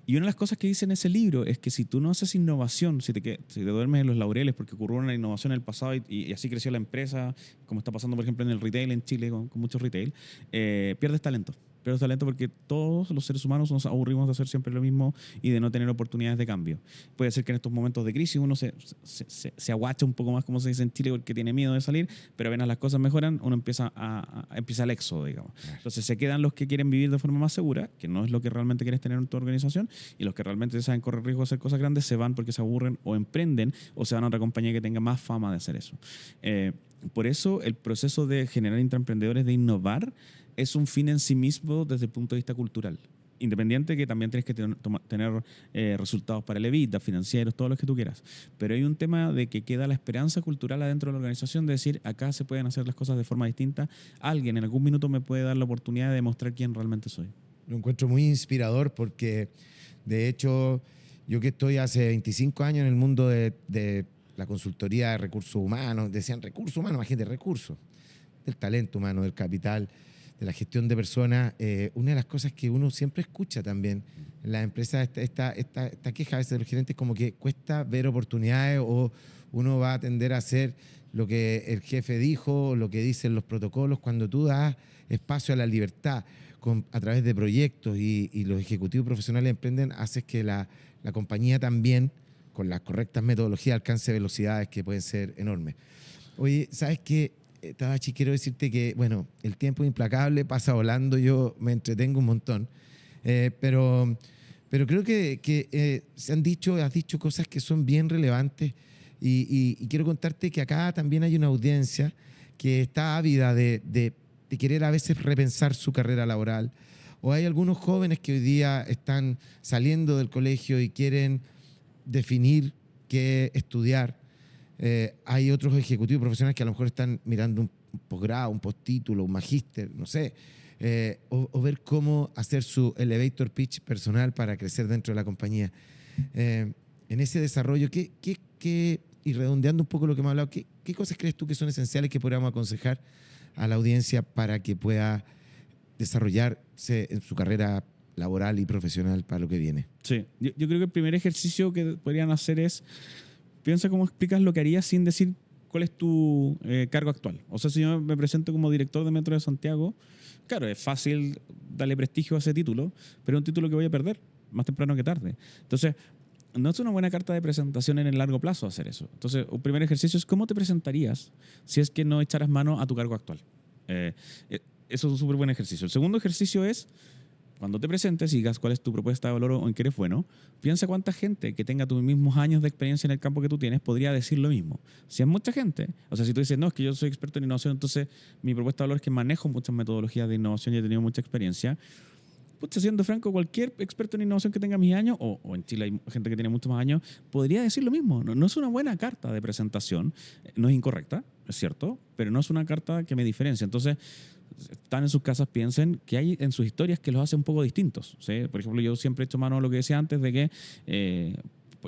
Y una de las cosas que dice en ese libro es que si tú no haces innovación, si te duermes en los laureles porque ocurrió una innovación en el pasado y así creció la empresa, como está pasando, por ejemplo, en el retail en Chile, con mucho retail, pierdes talento. Pierdes talento porque todos los seres humanos nos aburrimos de hacer siempre lo mismo y de no tener oportunidades de cambio. Puede ser que en estos momentos de crisis uno se aguacha un poco más, como se dice en Chile, porque tiene miedo de salir, pero apenas las cosas mejoran, uno empieza el éxodo, digamos. Entonces se quedan los que quieren vivir de forma más segura, que no es lo que realmente quieres tener en tu organización, y los que realmente saben correr riesgo de hacer cosas grandes se van porque se aburren o emprenden o se van a otra compañía que tenga más fama de hacer eso. Por eso el proceso de generar intraemprendedores, de innovar, es un fin en sí mismo desde el punto de vista cultural. Independiente que también tienes que tener resultados para el EBITDA, financieros, todos los que tú quieras. Pero hay un tema de que queda la esperanza cultural adentro de la organización de decir, acá se pueden hacer las cosas de forma distinta. Alguien en algún minuto me puede dar la oportunidad de demostrar quién realmente soy. Lo encuentro muy inspirador porque, de hecho, yo que estoy hace 25 años en el mundo de la consultoría de recursos humanos, decían recursos humanos, imagínate, recursos, del talento humano, del capital, de la gestión de personas. Una de las cosas que uno siempre escucha también en las empresas, esta queja a veces de los gerentes, como que cuesta ver oportunidades o uno va a tender a hacer lo que el jefe dijo, lo que dicen los protocolos. Cuando tú das espacio a la libertad a través de proyectos y los ejecutivos profesionales emprenden, haces que la compañía también, con las correctas metodologías, alcance velocidades que pueden ser enormes. Oye, ¿sabes qué? Tadashi, quiero decirte que, bueno, el tiempo es implacable, pasa volando, yo me entretengo un montón, pero creo que has dicho cosas que son bien relevantes y quiero contarte que acá también hay una audiencia que está ávida de querer a veces repensar su carrera laboral, o hay algunos jóvenes que hoy día están saliendo del colegio y quieren definir qué estudiar. Hay otros ejecutivos profesionales que a lo mejor están mirando un posgrado, un postítulo, un magíster, no sé, o ver cómo hacer su elevator pitch personal para crecer dentro de la compañía. En ese desarrollo, y redondeando un poco lo que hemos hablado, ¿qué cosas crees tú que son esenciales que podríamos aconsejar a la audiencia para que pueda desarrollarse en su carrera laboral y profesional para lo que viene? Sí, yo creo que el primer ejercicio que podrían hacer es piensa cómo explicas lo que harías sin decir cuál es tu cargo actual. O sea, si yo me presento como director de Metro de Santiago, claro, es fácil darle prestigio a ese título, pero es un título que voy a perder más temprano que tarde. Entonces, no es una buena carta de presentación en el largo plazo hacer eso. Entonces, un primer ejercicio es cómo te presentarías si es que no echaras mano a tu cargo actual. Eso es un súper buen ejercicio. El segundo ejercicio es, cuando te presentes y digas cuál es tu propuesta de valor o en qué eres bueno, piensa cuánta gente que tenga tus mismos años de experiencia en el campo que tú tienes podría decir lo mismo. Si es mucha gente, o sea, si tú dices, no, es que yo soy experto en innovación, entonces mi propuesta de valor es que manejo muchas metodologías de innovación y he tenido mucha experiencia. Pucha, siendo franco, cualquier experto en innovación que tenga mis años, o en Chile hay gente que tiene muchos más años, podría decir lo mismo. No es una buena carta de presentación, no es incorrecta, es cierto, pero no es una carta que me diferencia. Entonces, están en sus casas, piensen que hay en sus historias que los hace un poco distintos, ¿sí? Por ejemplo, yo siempre he hecho mano a lo que decía antes de que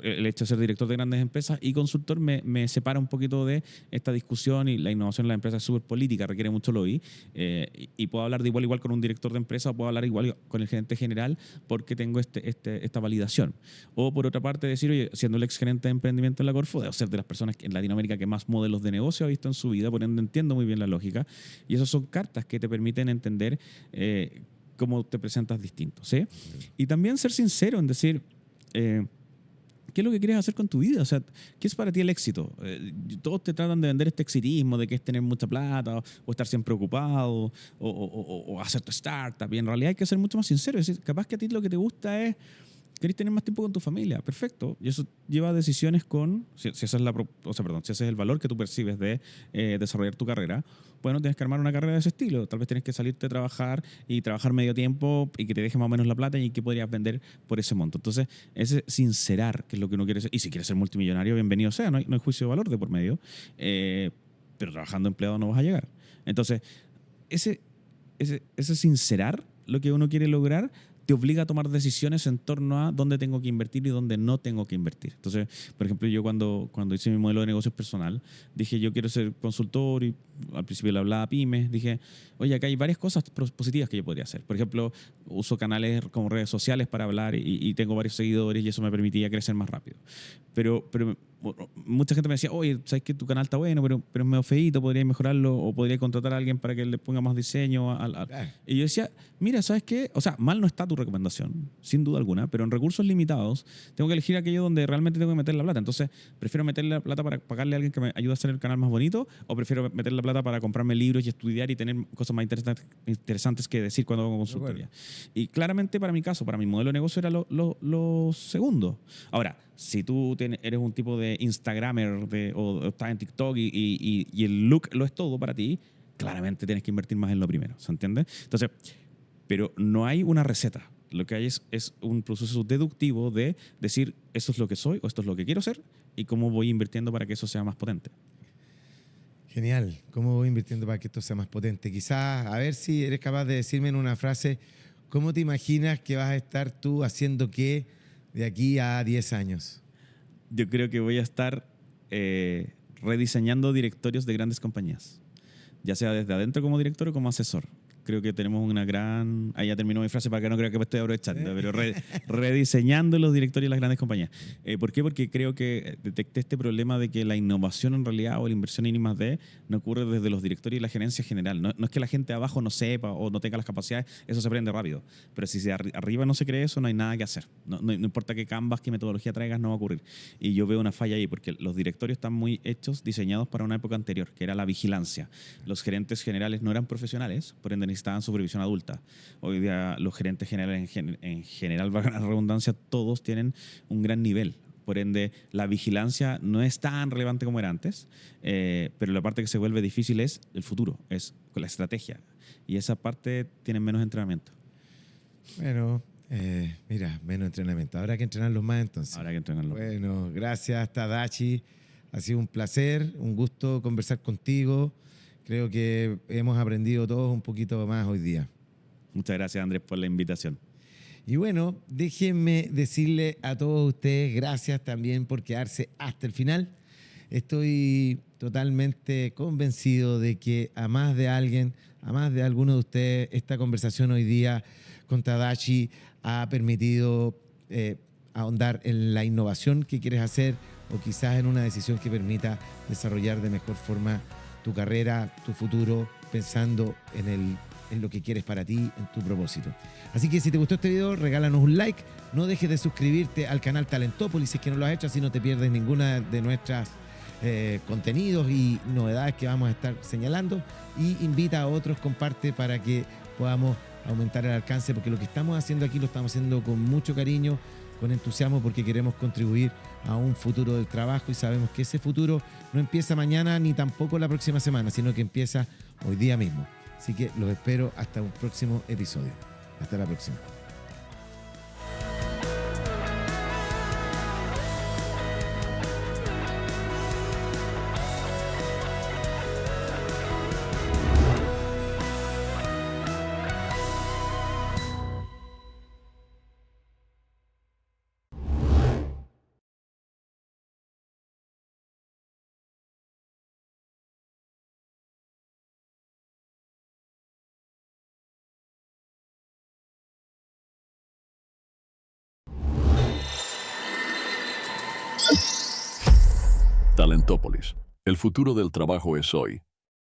el hecho de ser director de grandes empresas y consultor me separa un poquito de esta discusión, y la innovación en la empresa es súper política, requiere mucho lobby, y puedo hablar de igual con un director de empresa, o puedo hablar igual con el gerente general porque tengo esta validación. O por otra parte decir, oye, siendo el ex gerente de emprendimiento en la Corfo, debo ser de las personas en Latinoamérica que más modelos de negocio ha visto en su vida, por ende entiendo muy bien la lógica, y esas son cartas que te permiten entender cómo te presentas distinto, ¿sí? Y también ser sincero en decir, ¿qué es lo que quieres hacer con tu vida? O sea, ¿qué es para ti el éxito? Todos te tratan de vender este exitismo de que es tener mucha plata o estar siempre ocupado o hacer tu startup. Y en realidad hay que ser mucho más sincero. Es decir, capaz que a ti lo que te gusta es querés tener más tiempo con tu familia, perfecto. Y eso lleva a decisiones con, si ese es si ese es el valor que tú percibes de desarrollar tu carrera, bueno, tienes que armar una carrera de ese estilo. Tal vez tienes que salirte a trabajar y trabajar medio tiempo y que te deje más o menos la plata y que podrías vender por ese monto. Entonces, ese sincerar, que es lo que uno quiere ser. Y si quieres ser multimillonario, bienvenido sea, no hay juicio de valor de por medio. Pero trabajando empleado no vas a llegar. Entonces, ese sincerar lo que uno quiere lograr te obliga a tomar decisiones en torno a dónde tengo que invertir y dónde no tengo que invertir. Entonces, por ejemplo, yo cuando hice mi modelo de negocios personal, dije, yo quiero ser consultor y al principio le hablaba a pymes, dije, oye, acá hay varias cosas positivas que yo podría hacer. Por ejemplo, uso canales como redes sociales para hablar y tengo varios seguidores y eso me permitía crecer más rápido. Pero mucha gente me decía, oye, sabes que tu canal está bueno, pero es medio feíto, podría mejorarlo o podría contratar a alguien para que le ponga más diseño. Y yo decía, mira, ¿sabes qué? O sea, mal no está tu recomendación, sin duda alguna, pero en recursos limitados tengo que elegir aquello donde realmente tengo que meter la plata. Entonces, prefiero meter la plata para pagarle a alguien que me ayude a hacer el canal más bonito o prefiero meter la plata para comprarme libros y estudiar y tener cosas más interesantes que decir cuando hago consultoría. Y claramente para mi caso, para mi modelo de negocio era lo segundo. Ahora, si tú eres un tipo de Instagramer o estás en TikTok y el look lo es todo para ti, claramente tienes que invertir más en lo primero, ¿se entiende? Entonces, pero no hay una receta. Lo que hay es un proceso deductivo de decir, esto es lo que soy o esto es lo que quiero ser y cómo voy invirtiendo para que eso sea más potente. Genial. ¿Cómo voy invirtiendo para que esto sea más potente? Quizás, a ver si eres capaz de decirme en una frase, ¿cómo te imaginas que vas a estar tú haciendo qué de aquí a 10 años? Yo creo que voy a estar rediseñando directorios de grandes compañías, ya sea desde adentro como director o como asesor. Creo que tenemos una gran... Ahí ya terminó mi frase para que no crea que me estoy aprovechando, pero rediseñando los directorios de las grandes compañías. ¿Por qué? Porque creo que detecté este problema de que la innovación en realidad o la inversión en I+D no ocurre desde los directorios y la gerencia general. No es que la gente abajo no sepa o no tenga las capacidades, eso se aprende rápido. Pero si arriba no se cree eso, no hay nada que hacer. No importa qué canvas, qué metodología traigas, no va a ocurrir. Y yo veo una falla ahí porque los directorios están muy diseñados para una época anterior, que era la vigilancia. Los gerentes generales no eran profesionales, por ende necesitaban supervisión adulta. Hoy día los gerentes generales en general, valga la redundancia, todos tienen un gran nivel. Por ende, la vigilancia no es tan relevante como era antes, pero la parte que se vuelve difícil es el futuro, es con la estrategia. Y esa parte tiene menos entrenamiento. Bueno, mira, menos entrenamiento. Habrá que entrenarlos más entonces. Habrá que entrenarlos. Bueno, gracias Tadashi. Ha sido un placer, un gusto conversar contigo. Creo que hemos aprendido todos un poquito más hoy día. Muchas gracias, Andrés, por la invitación. Y bueno, déjenme decirle a todos ustedes gracias también por quedarse hasta el final. Estoy totalmente convencido de que a más de alguien, a más de alguno de ustedes, esta conversación hoy día con Tadashi ha permitido ahondar en la innovación que quieres hacer o quizás en una decisión que permita desarrollar de mejor forma tu carrera, tu futuro, pensando en lo que quieres para ti, en tu propósito. Así que si te gustó este video, regálanos un like. No dejes de suscribirte al canal Talentópolis si es que no lo has hecho, así no te pierdes ninguna de nuestras contenidos y novedades que vamos a estar señalando. Y invita a otros, comparte para que podamos aumentar el alcance, porque lo que estamos haciendo aquí lo estamos haciendo con mucho cariño, con entusiasmo, porque queremos contribuir a un futuro del trabajo y sabemos que ese futuro no empieza mañana ni tampoco la próxima semana, sino que empieza hoy día mismo. Así que los espero hasta un próximo episodio. Hasta la próxima. Talentópolis. El futuro del trabajo es hoy.